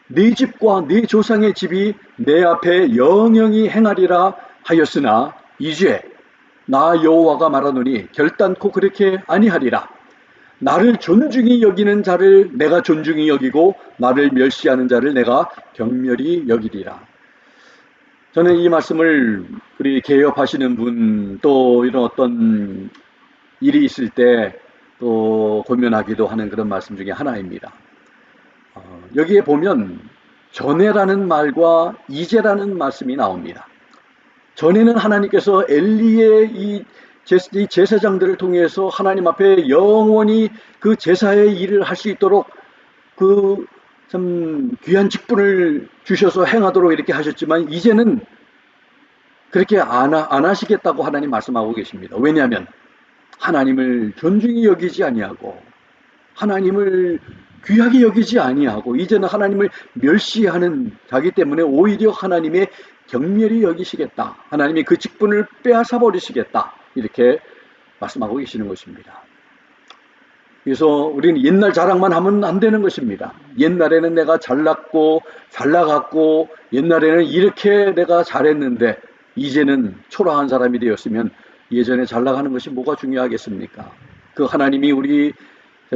네 집과 네 조상의 집이 내 앞에 영영히 행하리라 하였으나 이제 나 여호와가 말하노니 결단코 그렇게 아니하리라. 나를 존중히 여기는 자를 내가 존중히 여기고 나를 멸시하는 자를 내가 경멸히 여기리라. 저는 이 말씀을 우리 개업하시는 분 또 이런 어떤 일이 있을 때 또 고민하기도 하는 그런 말씀 중에 하나입니다. 여기에 보면 전에라는 말과 이제라는 말씀이 나옵니다. 전에는 하나님께서 엘리의 이 제사장들을 통해서 하나님 앞에 영원히 그 제사의 일을 할 수 있도록 그 참 귀한 직분을 주셔서 행하도록 이렇게 하셨지만 이제는 그렇게 안 하시겠다고 하나님 말씀하고 계십니다. 왜냐하면 하나님을 존중히 여기지 아니하고 하나님을 귀하게 여기지 아니하고 이제는 하나님을 멸시하는 자기 때문에 오히려 하나님의 경멸히 여기시겠다. 하나님이 그 직분을 빼앗아 버리시겠다. 이렇게 말씀하고 계시는 것입니다. 그래서 우리는 옛날 자랑만 하면 안 되는 것입니다. 옛날에는 내가 잘났고 잘 나갔고 옛날에는 이렇게 내가 잘했는데 이제는 초라한 사람이 되었으면 예전에 잘 나가는 것이 뭐가 중요하겠습니까? 그 하나님이 우리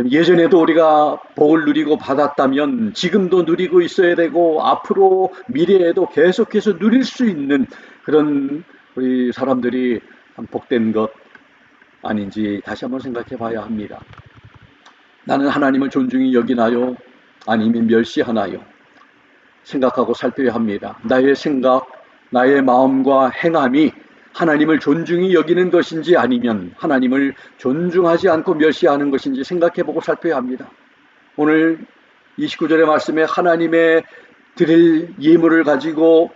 예전에도 우리가 복을 누리고 받았다면 지금도 누리고 있어야 되고 앞으로 미래에도 계속해서 누릴 수 있는 그런 우리 사람들이 복된 것 아닌지 다시 한번 생각해 봐야 합니다. 나는 하나님을 존중히 여기나요? 아니면 멸시하나요? 생각하고 살펴야 합니다. 나의 생각, 나의 마음과 행함이 하나님을 존중히 여기는 것인지 아니면 하나님을 존중하지 않고 멸시하는 것인지 생각해보고 살펴야 합니다. 오늘 29절의 말씀에 하나님의 드릴 예물을 가지고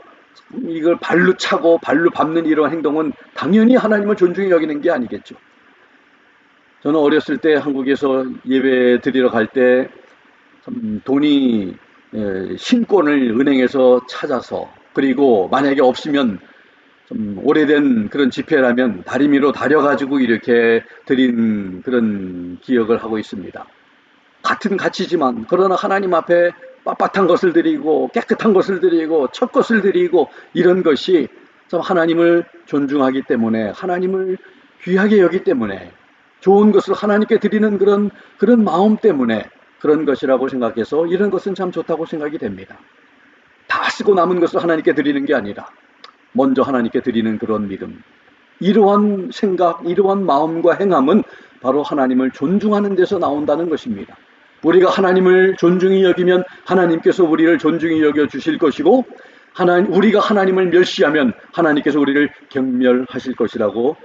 이걸 발로 차고 발로 밟는 이러한 행동은 당연히 하나님을 존중히 여기는 게 아니겠죠. 저는 어렸을 때 한국에서 예배 드리러 갈 때 돈이 신권을 은행에서 찾아서, 그리고 만약에 없으면 좀 오래된 그런 지폐라면 다리미로 다려가지고 이렇게 드린 그런 기억을 하고 있습니다. 같은 가치지만 그러나 하나님 앞에 빳빳한 것을 드리고 깨끗한 것을 드리고 첫 것을 드리고 이런 것이 참 하나님을 존중하기 때문에, 하나님을 귀하게 여기기 때문에, 좋은 것을 하나님께 드리는 그런 마음 때문에 그런 것이라고 생각해서 이런 것은 참 좋다고 생각이 됩니다. 다 쓰고 남은 것을 하나님께 드리는 게 아니라 먼저 하나님께 드리는 그런 믿음, 이러한 생각, 이러한 마음과 행함은 바로 하나님을 존중하는 데서 나온다는 것입니다. 우리가 하나님을 존중히 여기면 하나님께서 우리를 존중히 여겨 주실 것이고, 우리가 하나님을 멸시하면 하나님께서 우리를 경멸하실 것이라고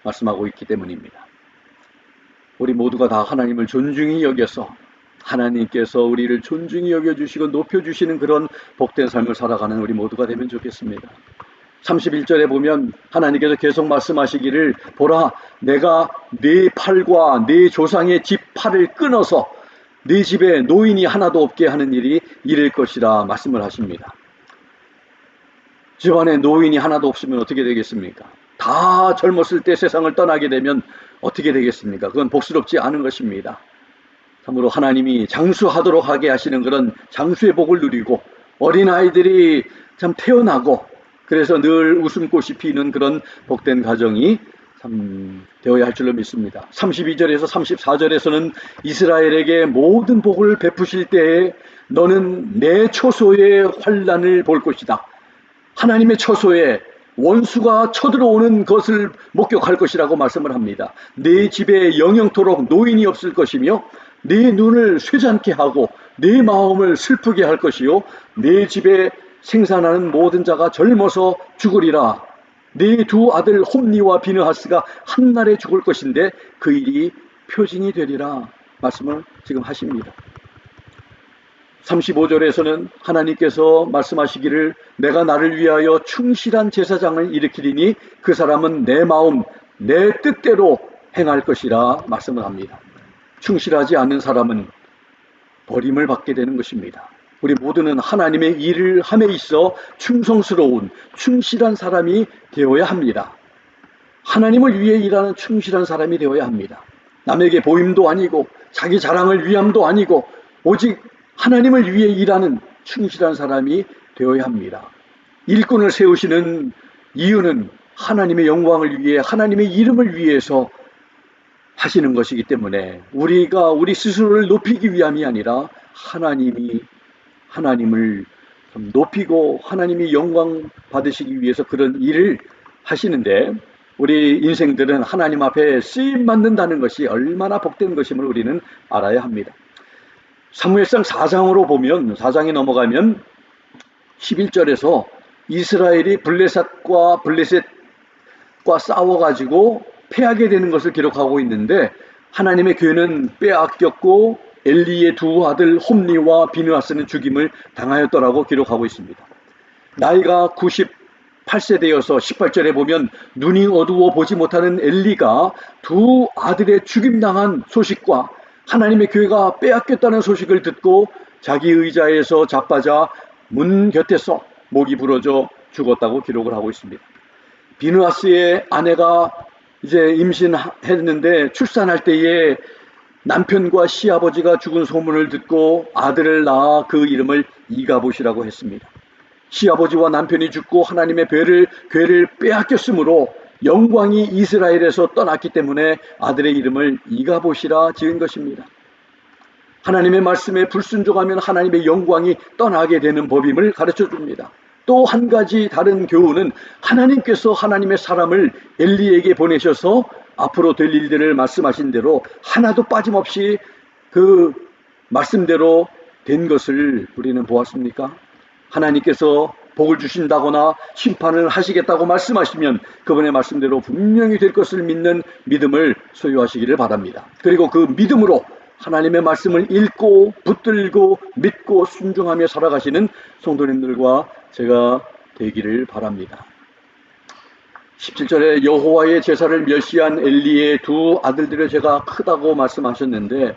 말씀하고 있기 때문입니다. 우리 모두가 다 하나님을 존중히 여겨서 하나님께서 우리를 존중히 여겨주시고 높여주시는 그런 복된 삶을 살아가는 우리 모두가 되면 좋겠습니다. 31절에 보면 하나님께서 계속 말씀하시기를, 보라, 내가 네 팔과 네 조상의 집 팔을 끊어서 네 집에 노인이 하나도 없게 하는 일이 이를 것이라 말씀을 하십니다. 집안에 노인이 하나도 없으면 어떻게 되겠습니까? 다 젊었을 때 세상을 떠나게 되면 어떻게 되겠습니까? 그건 복스럽지 않은 것입니다. 참으로 하나님이 장수하도록 하게 하시는 그런 장수의 복을 누리고, 어린아이들이 참 태어나고, 그래서 늘 웃음꽃이 피는 그런 복된 가정이 참 되어야 할 줄로 믿습니다. 32절에서 34절에서는 이스라엘에게 모든 복을 베푸실 때에 너는 내 처소의 환난을 볼 것이다. 하나님의 처소에 원수가 쳐들어오는 것을 목격할 것이라고 말씀을 합니다. 내 집에 영영토록 노인이 없을 것이며 내 눈을 쇠잔케 하고 내 마음을 슬프게 할 것이요 내 집에 생산하는 모든 자가 젊어서 죽으리라. 네 두 아들 홈니와 비느하스가 한날에 죽을 것인데 그 일이 표징이 되리라 말씀을 지금 하십니다. 35절에서는 하나님께서 말씀하시기를, 내가 나를 위하여 충실한 제사장을 일으키리니 그 사람은 내 마음 내 뜻대로 행할 것이라 말씀을 합니다. 충실하지 않는 사람은 버림을 받게 되는 것입니다. 우리 모두는 하나님의 일을 함에 있어 충성스러운 충실한 사람이 되어야 합니다. 하나님을 위해 일하는 충실한 사람이 되어야 합니다. 남에게 보임도 아니고 자기 자랑을 위함도 아니고 오직 하나님을 위해 일하는 충실한 사람이 되어야 합니다. 일꾼을 세우시는 이유는 하나님의 영광을 위해, 하나님의 이름을 위해서 하시는 것이기 때문에 우리가 우리 스스로를 높이기 위함이 아니라 하나님을 높이고 하나님이 영광 받으시기 위해서 그런 일을 하시는데, 우리 인생들은 하나님 앞에 쓰임 받는다는 것이 얼마나 복된 것임을 우리는 알아야 합니다. 사무엘상 4장으로 보면, 4장에 넘어가면 11절에서 이스라엘이 블레셋과 싸워가지고 패하게 되는 것을 기록하고 있는데, 하나님의 교회는 빼앗겼고 엘리의 두 아들 홈니와 비느하스는 죽임을 당하였더라고 기록하고 있습니다. 나이가 98세 되어서 18절에 보면 눈이 어두워 보지 못하는 엘리가 두 아들의 죽임당한 소식과 하나님의 교회가 빼앗겼다는 소식을 듣고 자기 의자에서 자빠져 문 곁에서 목이 부러져 죽었다고 기록을 하고 있습니다. 비느하스의 아내가 이제 임신했는데 출산할 때에 남편과 시아버지가 죽은 소문을 듣고 아들을 낳아 그 이름을 이가봇이라고 했습니다. 시아버지와 남편이 죽고 하나님의 괴를 빼앗겼으므로 영광이 이스라엘에서 떠났기 때문에 아들의 이름을 이가봇이라 지은 것입니다. 하나님의 말씀에 불순종하면 하나님의 영광이 떠나게 되는 법임을 가르쳐 줍니다. 또 한 가지 다른 교훈은 하나님께서 하나님의 사람을 엘리에게 보내셔서 앞으로 될 일들을 말씀하신 대로 하나도 빠짐없이 그 말씀대로 된 것을 우리는 보았습니까? 하나님께서 복을 주신다거나 심판을 하시겠다고 말씀하시면 그분의 말씀대로 분명히 될 것을 믿는 믿음을 소유하시기를 바랍니다. 그리고 그 믿음으로 하나님의 말씀을 읽고 붙들고 믿고 순종하며 살아가시는 성도님들과 제가 되기를 바랍니다. 17절에 여호와의 제사를 멸시한 엘리의 두 아들들의 죄가 크다고 말씀하셨는데,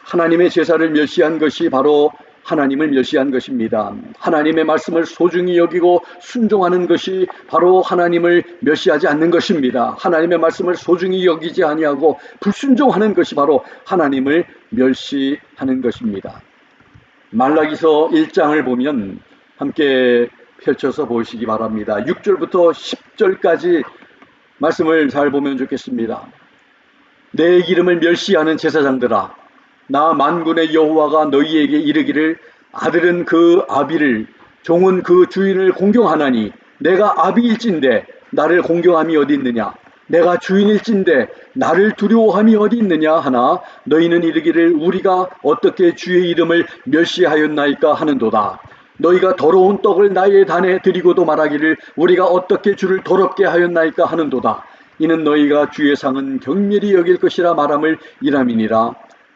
하나님의 제사를 멸시한 것이 바로 하나님을 멸시한 것입니다. 하나님의 말씀을 소중히 여기고 순종하는 것이 바로 하나님을 멸시하지 않는 것입니다. 하나님의 말씀을 소중히 여기지 아니하고 불순종하는 것이 바로 하나님을 멸시하는 것입니다. 말라기서 1장을 보면 함께 펼쳐서 보시기 바랍니다. 6절부터 10절까지 말씀을 잘 보면 좋겠습니다. 내 이름을 멸시하는 제사장들아, 나 만군의 여호와가 너희에게 이르기를 아들은 그 아비를 종은 그 주인을 공경하나니 내가 아비일진데 나를 공경함이 어디 있느냐, 내가 주인일진데 나를 두려워함이 어디 있느냐 하나 너희는 이르기를 우리가 어떻게 주의 이름을 멸시하였나이까 하는도다. 너희가 더러운 떡을 나의 단에 드리고도 말하기를 우리가 어떻게 주를 더럽게 하였나이까 하는도다. 이는 너희가 주의 상은 경멸히 여길 것이라 말함을 이람이니라.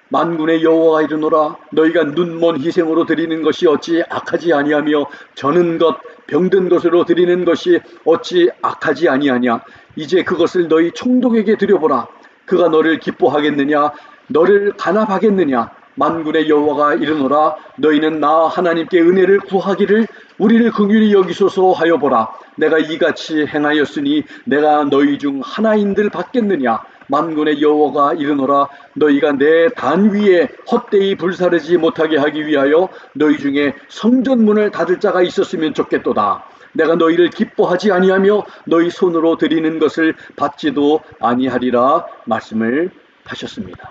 만군의 여호와가 이르노라. 너희가 눈먼 희생으로 드리는 것이 어찌 악하지 아니하며 저는 것 병든 것으로 드리는 것이 어찌 악하지 아니하냐. 이제 그것을 너희 총독에게 드려보라. 그가 너를 기뻐하겠느냐 너를 간합하겠느냐. 만군의 여호와가 이르노라. 너희는 나 하나님께 은혜를 구하기를 우리를 긍휼히 여기소서 하여 보라. 내가 이같이 행하였으니 내가 너희 중 하나인들 받겠느냐. 만군의 여호와가 이르노라. 너희가 내 단 위에 헛되이 불사르지 못하게 하기 위하여 너희 중에 성전문을 닫을 자가 있었으면 좋겠도다. 내가 너희를 기뻐하지 아니하며 너희 손으로 드리는 것을 받지도 아니하리라 말씀을 하셨습니다.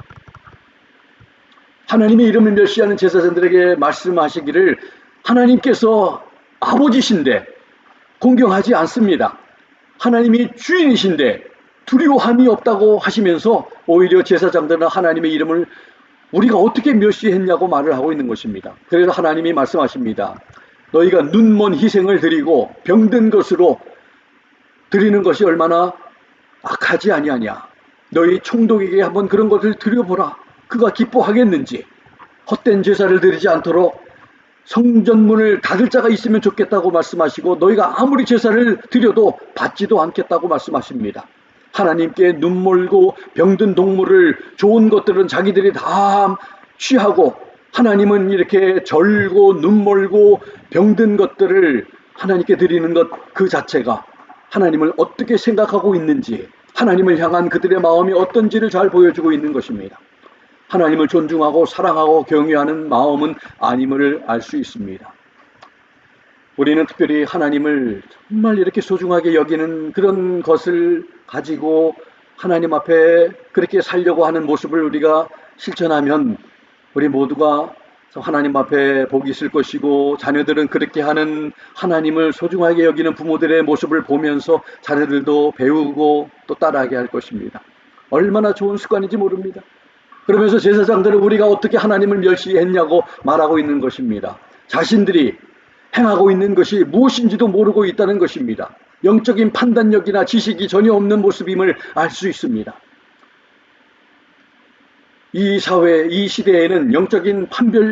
하나님의 이름을 멸시하는 제사장들에게 말씀하시기를 하나님께서 아버지신데 공경하지 않습니다. 하나님이 주인이신데 두려워함이 없다고 하시면서 오히려 제사장들은 하나님의 이름을 우리가 어떻게 멸시했냐고 말을 하고 있는 것입니다. 그래서 하나님이 말씀하십니다. 너희가 눈먼 희생을 드리고 병든 것으로 드리는 것이 얼마나 악하지 아니하냐. 너희 총독에게 한번 그런 것을 드려보라. 그가 기뻐하겠는지. 헛된 제사를 드리지 않도록 성전문을 닫을 자가 있으면 좋겠다고 말씀하시고 너희가 아무리 제사를 드려도 받지도 않겠다고 말씀하십니다. 하나님께 눈멀고 병든 동물을 좋은 것들은 자기들이 다 취하고 하나님은 이렇게 절고 눈멀고 병든 것들을 하나님께 드리는 것 그 자체가 하나님을 어떻게 생각하고 있는지 하나님을 향한 그들의 마음이 어떤지를 잘 보여주고 있는 것입니다. 하나님을 존중하고 사랑하고 경외하는 마음은 아님을 알 수 있습니다. 우리는 특별히 하나님을 정말 이렇게 소중하게 여기는 그런 것을 가지고 하나님 앞에 그렇게 살려고 하는 모습을 우리가 실천하면 우리 모두가 하나님 앞에 복이 있을 것이고 자녀들은 그렇게 하는 하나님을 소중하게 여기는 부모들의 모습을 보면서 자녀들도 배우고 또 따라하게 할 것입니다. 얼마나 좋은 습관인지 모릅니다. 그러면서 제사장들은 우리가 어떻게 하나님을 멸시했냐고 말하고 있는 것입니다. 자신들이 행하고 있는 것이 무엇인지도 모르고 있다는 것입니다. 영적인 판단력이나 지식이 전혀 없는 모습임을 알 수 있습니다. 이 사회, 이 시대에는 영적인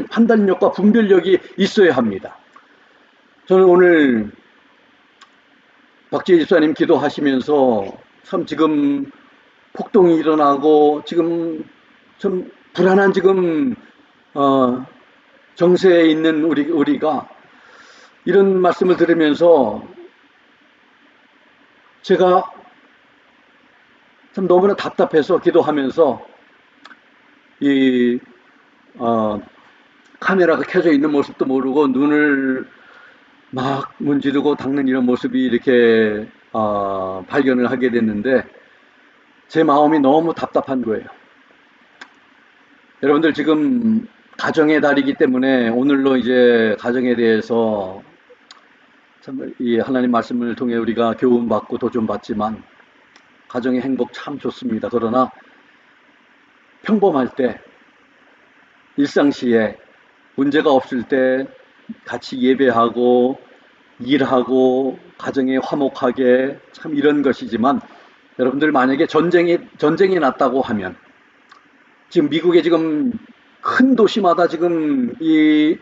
판단력과 분별력이 있어야 합니다. 저는 오늘 박지혜 집사님 기도하시면서 참 지금 폭동이 일어나고 지금 좀 불안한 지금 정세에 있는 우리가 이런 말씀을 들으면서 제가 참 너무나 답답해서 기도하면서 이 카메라가 켜져 있는 모습도 모르고 눈을 막 문지르고 닦는 이런 모습이 이렇게 발견을 하게 됐는데 제 마음이 너무 답답한 거예요. 여러분들 지금 가정의 달이기 때문에 오늘로 이제 가정에 대해서 참 이 하나님 말씀을 통해 우리가 교훈받고 도전받지만 가정의 행복 참 좋습니다. 그러나 평범할 때 일상시에 문제가 없을 때 같이 예배하고 일하고 가정에 화목하게 참 이런 것이지만 여러분들 만약에 전쟁이 났다고 하면 지금 미국에 지금 큰 도시마다 지금 이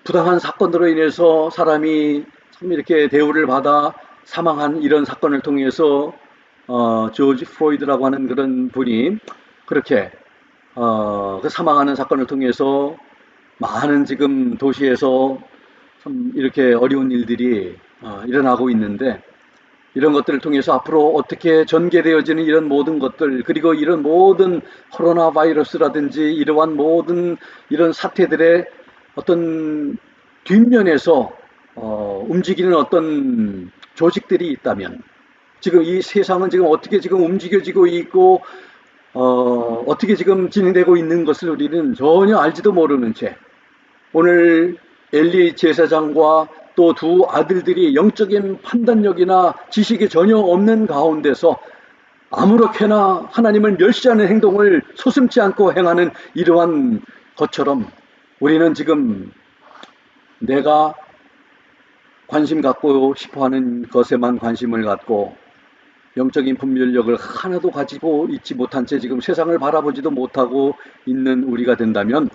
부당한 사건으로 인해서 사람이 참 이렇게 대우를 받아 사망한 이런 사건을 통해서 조지 프로이드라고 하는 그런 분이 그렇게 그 사망하는 사건을 통해서 많은 지금 도시에서 참 이렇게 어려운 일들이 일어나고 있는데, 이런 것들을 통해서 앞으로 어떻게 전개되어지는 이런 모든 것들, 그리고 이런 모든 코로나 바이러스라든지 이러한 모든 이런 사태들의 어떤 뒷면에서 움직이는 어떤 조직들이 있다면, 지금 이 세상은 지금 어떻게 지금 움직여지고 있고 어떻게 지금 진행되고 있는 것을 우리는 전혀 알지도 모르는 채, 오늘 엘리 제사장과 또 두 아들들이 영적인 판단력이나 지식이 전혀 없는 가운데서 아무렇게나 하나님을 멸시하는 행동을 소심치 않고 행하는 이러한 것처럼, 우리는 지금 내가 관심 갖고 싶어하는 것에만 관심을 갖고 영적인 분별력을 하나도 가지고 있지 못한 채 지금 세상을 바라보지도 못하고 있는 우리가 된다면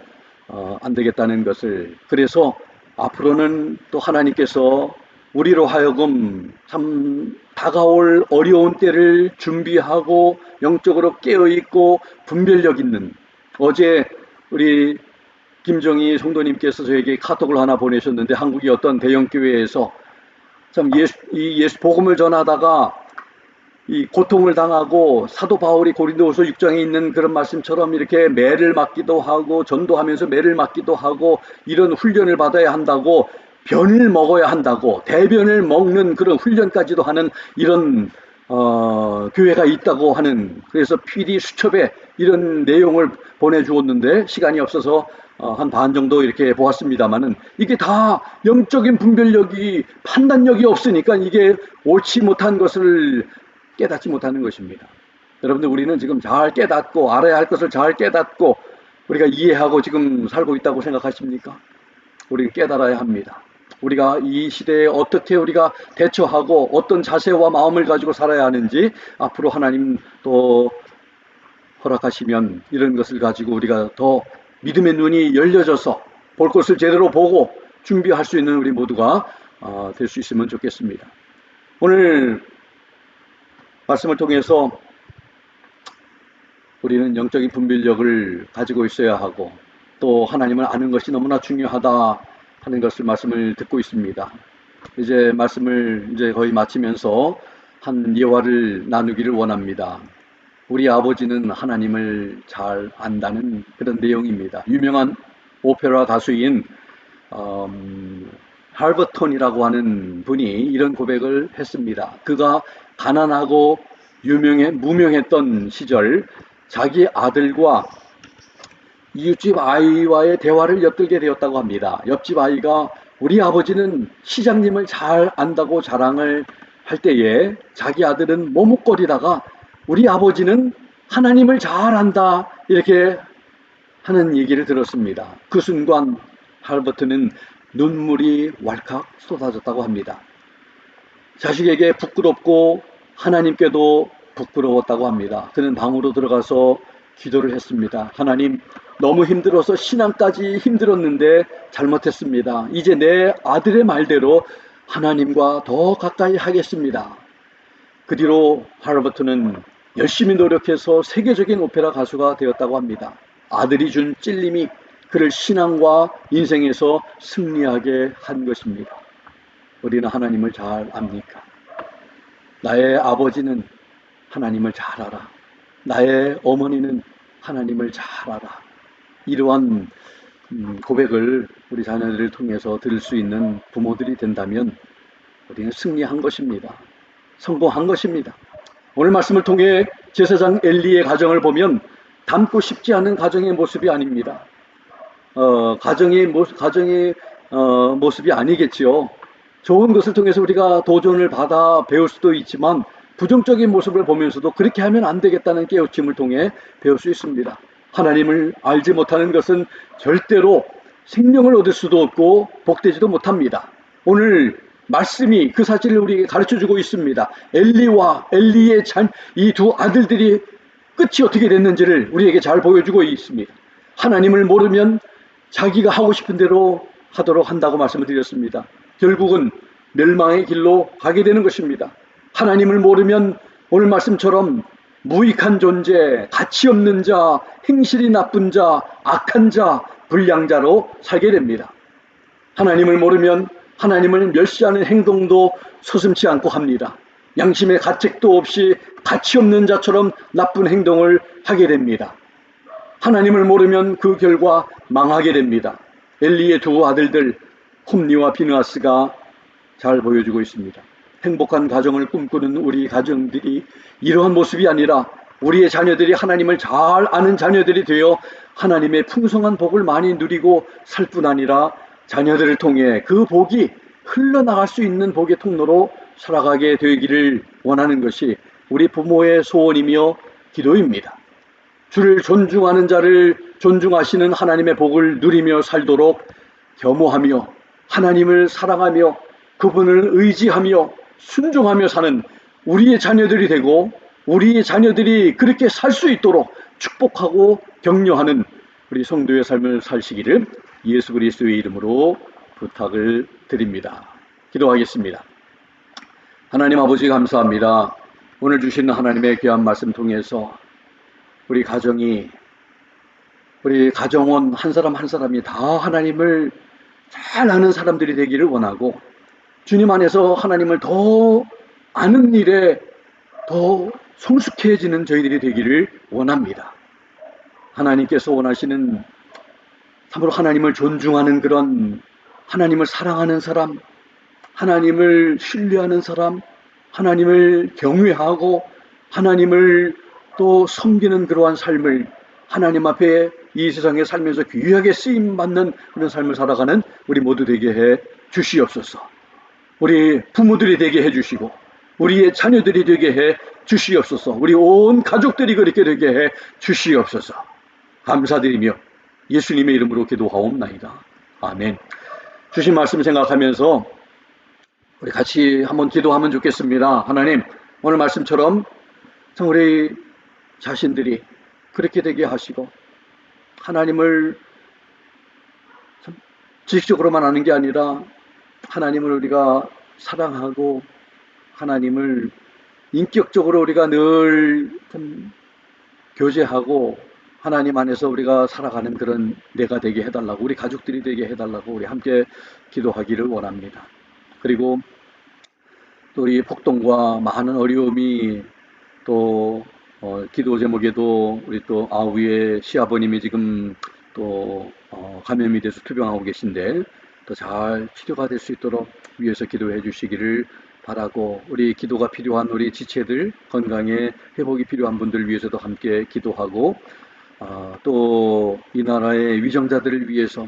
안 되겠다는 것을, 그래서 앞으로는 또 하나님께서 우리로 하여금 참 다가올 어려운 때를 준비하고 영적으로 깨어있고 분별력 있는, 어제 우리 김정희 성도님께서 저에게 카톡을 하나 보내셨는데, 한국의 어떤 대형교회에서 참 예수 복음을 전하다가 이 고통을 당하고 사도 바울이 고린도후서 6장에 있는 그런 말씀처럼 이렇게 매를 맞기도 하고 전도하면서 매를 맞기도 하고 이런 훈련을 받아야 한다고, 변을 먹어야 한다고, 대변을 먹는 그런 훈련까지도 하는 이런 교회가 있다고 하는, 그래서 PD 수첩에 이런 내용을 보내주었는데 시간이 없어서 한 반 정도 이렇게 보았습니다만은, 이게 다 영적인 분별력이, 판단력이 없으니까 이게 옳지 못한 것을 깨닫지 못하는 것입니다. 여러분들, 우리는 지금 잘 깨닫고 알아야 할 것을 잘 깨닫고 우리가 이해하고 지금 살고 있다고 생각하십니까? 우리는 깨달아야 합니다. 우리가 이 시대에 어떻게 우리가 대처하고 어떤 자세와 마음을 가지고 살아야 하는지, 앞으로 하나님 또 허락하시면 이런 것을 가지고 우리가 더 믿음의 눈이 열려져서 볼 것을 제대로 보고 준비할 수 있는 우리 모두가 될 수 있으면 좋겠습니다. 오늘 말씀을 통해서 우리는 영적인 분별력을 가지고 있어야 하고, 또 하나님을 아는 것이 너무나 중요하다 하는 것을 말씀을 듣고 있습니다. 이제 말씀을 거의 마치면서 한 예화를 나누기를 원합니다. 우리 아버지는 하나님을 잘 안다는 그런 내용입니다. 유명한 오페라 가수인 할버톤이라고 하는 분이 이런 고백을 했습니다. 그가 가난하고 무명했던 시절, 자기 아들과 이웃집 아이와의 대화를 엿들게 되었다고 합니다. 옆집 아이가 우리 아버지는 시장님을 잘 안다고 자랑을 할 때에 자기 아들은 머뭇거리다가 우리 아버지는 하나님을 잘 안다 이렇게 하는 얘기를 들었습니다. 그 순간 할버트는 눈물이 왈칵 쏟아졌다고 합니다. 자식에게 부끄럽고 하나님께도 부끄러웠다고 합니다. 그는 방으로 들어가서 기도를 했습니다. 하나님, 너무 힘들어서 신앙까지 힘들었는데 잘못했습니다. 이제 내 아들의 말대로 하나님과 더 가까이 하겠습니다. 그 뒤로 할버트는 열심히 노력해서 세계적인 오페라 가수가 되었다고 합니다. 아들이 준 찔림이 그를 신앙과 인생에서 승리하게 한 것입니다. 우리는 하나님을 잘 압니까? 나의 아버지는 하나님을 잘 알아. 나의 어머니는 하나님을 잘 알아. 이러한 고백을 우리 자녀들을 통해서 들을 수 있는 부모들이 된다면 우리는 승리한 것입니다. 성공한 것입니다. 오늘 말씀을 통해 제사장 엘리의 가정을 보면 닮고 싶지 않은 가정의 모습이 아닙니다. 가정의 모습이 아니겠지요. 좋은 것을 통해서 우리가 도전을 받아 배울 수도 있지만 부정적인 모습을 보면서도 그렇게 하면 안 되겠다는 깨우침을 통해 배울 수 있습니다. 하나님을 알지 못하는 것은 절대로 생명을 얻을 수도 없고 복되지도 못합니다. 오늘 말씀이 그 사실을 우리에게 가르쳐주고 있습니다. 엘리와 엘리의 이 두 아들들이 끝이 어떻게 됐는지를 우리에게 잘 보여주고 있습니다. 하나님을 모르면 자기가 하고 싶은 대로 하도록 한다고 말씀을 드렸습니다. 결국은 멸망의 길로 가게 되는 것입니다. 하나님을 모르면 오늘 말씀처럼 무익한 존재, 가치 없는 자, 행실이 나쁜 자, 악한 자, 불량자로 살게 됩니다. 하나님을 모르면 하나님을 멸시하는 행동도 서슴지 않고 합니다. 양심의 가책도 없이 가치 없는 자처럼 나쁜 행동을 하게 됩니다. 하나님을 모르면 그 결과 망하게 됩니다. 엘리의 두 아들들 홈니와 비느하스가 잘 보여주고 있습니다. 행복한 가정을 꿈꾸는 우리 가정들이 이러한 모습이 아니라 우리의 자녀들이 하나님을 잘 아는 자녀들이 되어 하나님의 풍성한 복을 많이 누리고 살 뿐 아니라 자녀들을 통해 그 복이 흘러나갈 수 있는 복의 통로로 살아가게 되기를 원하는 것이 우리 부모의 소원이며 기도입니다. 주를 존중하는 자를 존중하시는 하나님의 복을 누리며 살도록 겸허하며 하나님을 사랑하며 그분을 의지하며 순종하며 사는 우리의 자녀들이 되고 우리의 자녀들이 그렇게 살 수 있도록 축복하고 격려하는 우리 성도의 삶을 사시기를 예수 그리스도의 이름으로 부탁을 드립니다. 기도하겠습니다. 하나님 아버지 감사합니다. 오늘 주신 하나님의 귀한 말씀 통해서 우리 가정이 우리 가정원 한 사람 한 사람이 다 하나님을 잘 아는 사람들이 되기를 원하고 주님 안에서 하나님을 더 아는 일에 더 성숙해지는 저희들이 되기를 원합니다. 하나님께서 원하시는 참으로 하나님을 존중하는 그런 하나님을 사랑하는 사람, 하나님을 신뢰하는 사람, 하나님을 경외하고 하나님을 또 섬기는 그러한 삶을 하나님 앞에 이 세상에 살면서 귀하게 쓰임받는 그런 삶을 살아가는 우리 모두 되게 해 주시옵소서. 우리 부모들이 되게 해 주시고 우리의 자녀들이 되게 해 주시옵소서. 우리 온 가족들이 그렇게 되게 해 주시옵소서. 감사드리며 예수님의 이름으로 기도하옵나이다. 아멘. 주신 말씀 생각하면서 우리 같이 한번 기도하면 좋겠습니다. 하나님, 오늘 말씀처럼 참 우리 자신들이 그렇게 되게 하시고 하나님을 참 지식적으로만 아는 게 아니라 하나님을 우리가 사랑하고 하나님을 인격적으로 우리가 늘 좀 교제하고 하나님 안에서 우리가 살아가는 그런 내가 되게 해달라고, 우리 가족들이 되게 해달라고 우리 함께 기도하기를 원합니다. 그리고 또 우리 폭동과 많은 어려움이 또 기도 제목에도 우리 또 아우의 시아버님이 지금 또 감염이 돼서 투병하고 계신데 또 잘 치료가 될 수 있도록 위해서 기도해 주시기를 바라고, 우리 기도가 필요한 우리 지체들, 건강에 회복이 필요한 분들 위해서도 함께 기도하고, 또 이 나라의 위정자들을 위해서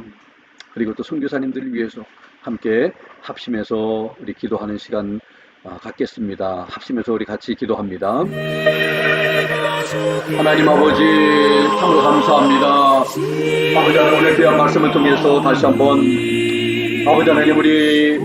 그리고 또 선교사님들을 위해서 함께 합심해서 우리 기도하는 시간 갖겠습니다. 합심해서 우리 같이 기도합니다. 하나님 아버지 참으로 감사합니다. 아버지 하나님, 오늘 귀한 말씀을 통해서 다시 한번 아버지 하나님, 우리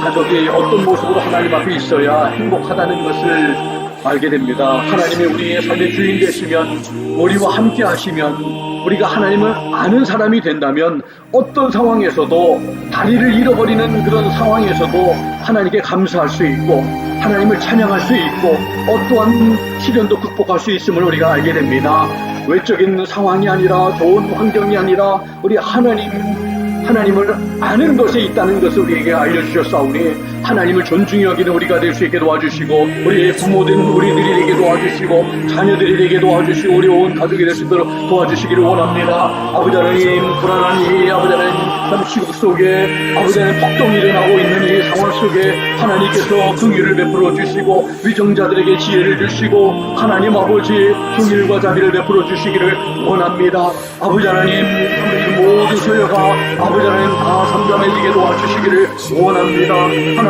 가족이 어떤 모습으로 하나님 앞에 있어야 행복하다는 것을 알게 됩니다. 하나님이 우리의 삶의 주인 되시면, 우리와 함께 하시면, 우리가 하나님을 아는 사람이 된다면 어떤 상황에서도, 다리를 잃어버리는 그런 상황에서도 하나님께 감사할 수 있고 하나님을 찬양할 수 있고 어떠한 시련도 극복할 수 있음을 우리가 알게 됩니다. 외적인 상황이 아니라, 좋은 환경이 아니라 우리 하나님을 아는 것에 있다는 것을 우리에게 알려주셨사오니 하나님을 존중히 여기는 우리가 될 수 있게 도와주시고, 우리의 부모된 우리들이 되게 도와주시고 자녀들이 되게 도와주시고 우리 온 가족이 될 수 있도록 도와주시기를 원합니다. 아버지 하나님, 불안한 이 아버지 하나님 참 시국 속에 아버지 하나님 폭동이 일어나고 있는 이 상황 속에 하나님께서 긍휼을 베풀어 주시고 위정자들에게 지혜를 주시고 하나님 아버지 긍휼과 자비를 베풀어 주시기를 원합니다. 아버지 하나님, 이 모든 소녀가 아버지 하나님 다 상담해지게 도와주시기를 원합니다.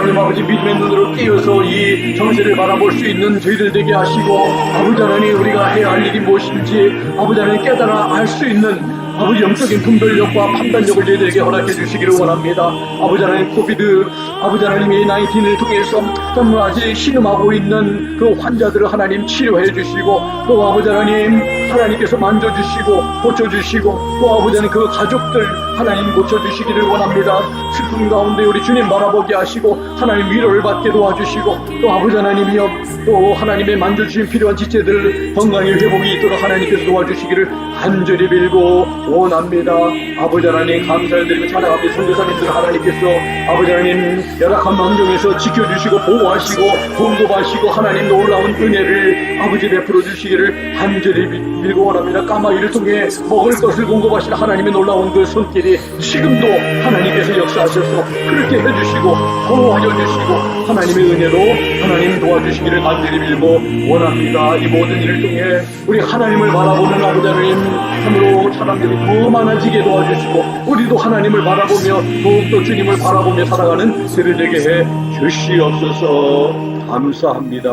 하나님 아버지, 믿음의 눈으로 띄어서 이 정세를 바라볼 수 있는 저희들 되게 하시고 아버지 하나님, 우리가 해야 할 일이 무엇인지 아버지 하나님 깨달아 알 수 있는 아버지 영적인 분별력과 판단력을 저희들에게 허락해 주시기를 원합니다. 아버지 하나님, 코비드 아버지 하나님이 19을 통해서 정말 아직 신음하고 있는 그 환자들을 하나님 치료해 주시고, 또 아버지 하나님 하나님께서 만져주시고 고쳐주시고, 또 아버지 하나님 그 가족들 하나님 고쳐주시기를 원합니다. 슬픔 가운데 우리 주님 바라보게 하시고 하나님 위로를 받게 도와주시고 또 아버지 하나님이여 또 하나님의 만져주신 필요한 지체들 건강의 회복이 있도록 하나님께서 도와주시기를 간절히 빌고 원합니다. 아버지 하나님 감사드리고 찬양합니다. 선교사님들 하나님께서 아버지 하나님 열악한 환경에서 지켜주시고 보호하시고 공급하시고 하나님 놀라운 은혜를 아버지 베풀어 주시기를 간절히 빌고 원합니다. 까마귀를 통해 먹을 것을 공급하시는 하나님의 놀라운 그 손길이 지금도 하나님께서 역사하셔서 그렇게 해주시고 보호하여 주시고 하나님의 은혜로 하나님 도와주시기를 간절히 빌고 원합니다. 이 모든 일을 통해 우리 하나님을 바라보는 아버지 하나님 참으로 사람들이 더 많아지게 도와주시고 우리도 하나님을 바라보며 더욱더 주님을 바라보며 살아가는 세대 되게 해 주시옵소서. 감사합니다.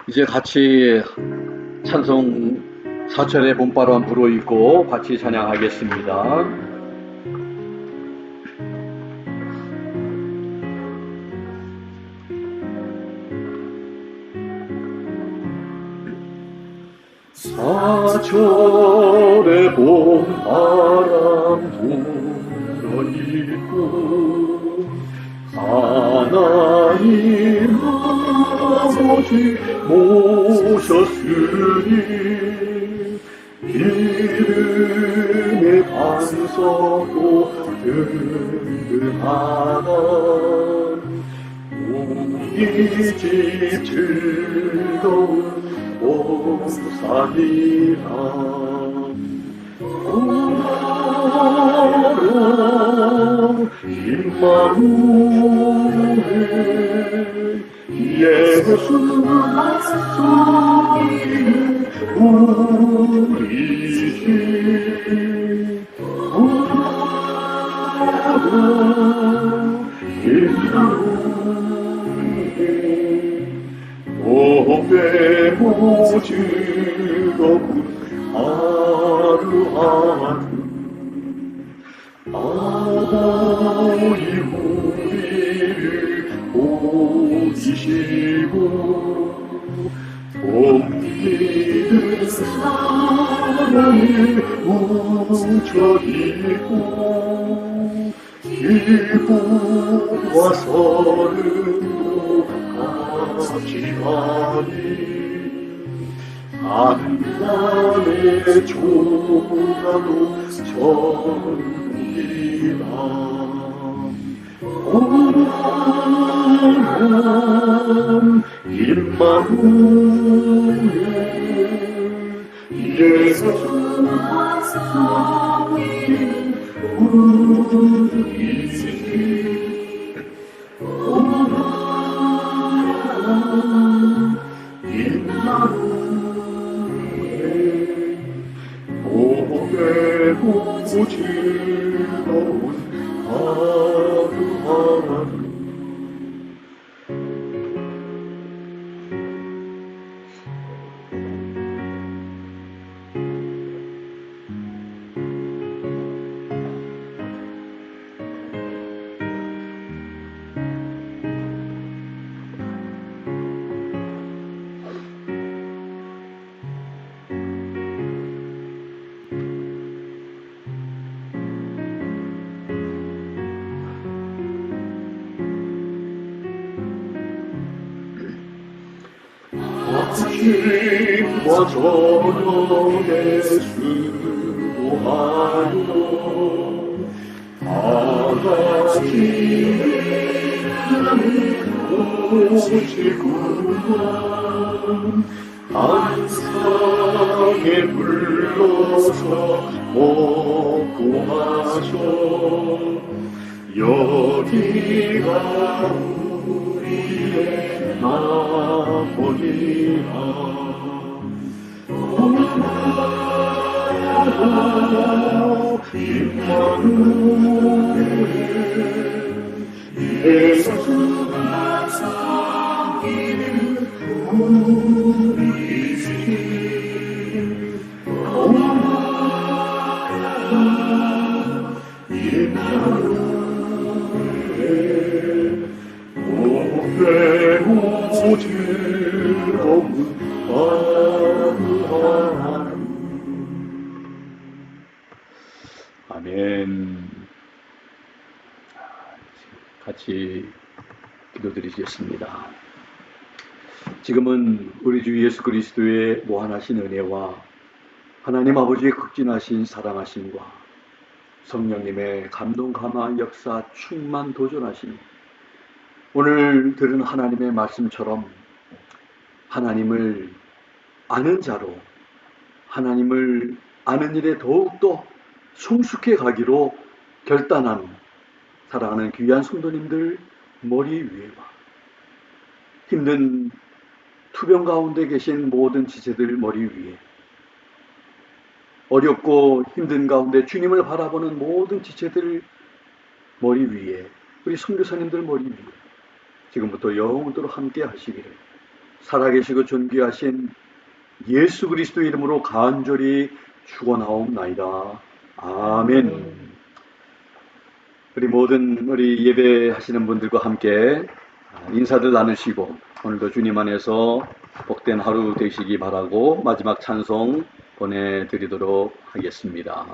이제 같이 찬송 4절의 봄바람 불어 있고 같이 찬양하겠습니다. 사절의 봄바람 불어 있고 하나님 아버지 모셨으니 이름의 반석도 든든하다 우리 집 즐거운 봄산이라 오라로 임마누엘 예수 우리 집 오라로 임마누엘 봄에 즐거운 하루하루 아버지 우리를 보시고 봄비는 사랑을 뭉쳐있고 기쁨과 서름도 같이 하니 한밤의 조가도 전이라 오람 임마누엘 예수 우리 집 오람 임마누엘 봄에 즐거운 하루하루 아침과 저녁에 수고하여 다같이 오시구나 한상에 불러서 먹고 마셔 여기가 우리의 나머지라 임마누엘 예수 우리 집 임마누엘 오래오 즐거운 하루하루 아멘. 같이 기도드리겠습니다. 지금은 우리 주 예수 그리스도의 무한하신 은혜와 하나님 아버지의 극진하신 사랑하심과 성령님의 감동 감화 역사 충만 도전하심, 오늘 들은 하나님의 말씀처럼 하나님을 아는 자로 하나님을 아는 일에 더욱더 성숙해 가기로 결단한 사랑하는 귀한 성도님들 머리 위에와 힘든 투병 가운데 계신 모든 지체들 머리 위에, 어렵고 힘든 가운데 주님을 바라보는 모든 지체들 머리 위에, 우리 선교사님들 머리 위에 지금부터 영원토록 함께 하시기를 살아계시고 존귀하신 예수 그리스도의 이름으로 간절히 축원하옵나이다. 아멘. 우리 모든 우리 예배하시는 분들과 함께 인사들 나누시고 오늘도 주님 안에서 복된 하루 되시기 바라고 마지막 찬송 보내드리도록 하겠습니다.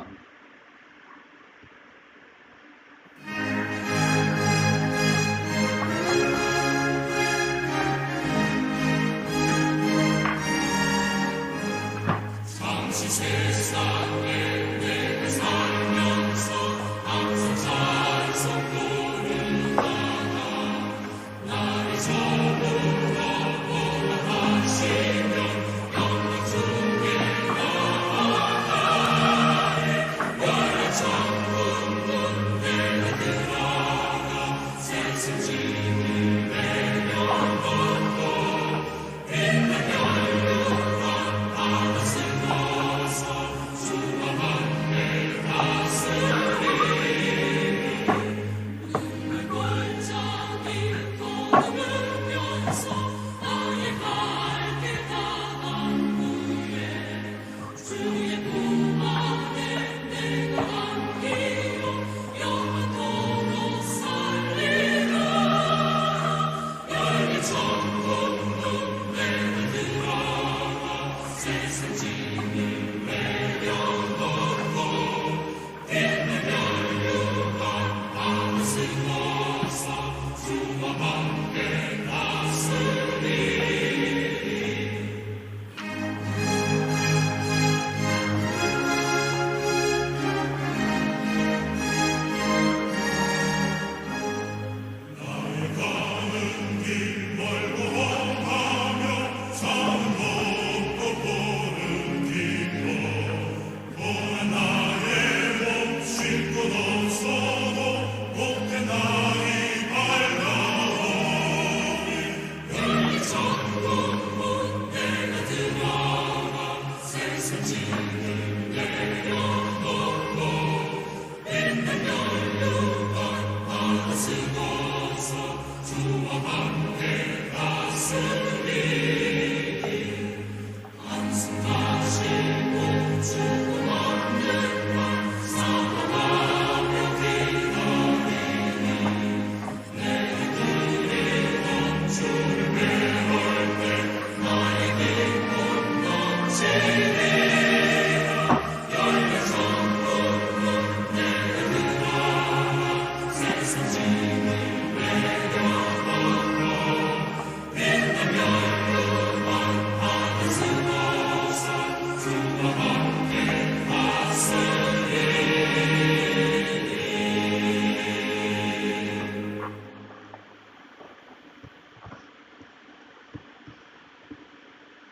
Say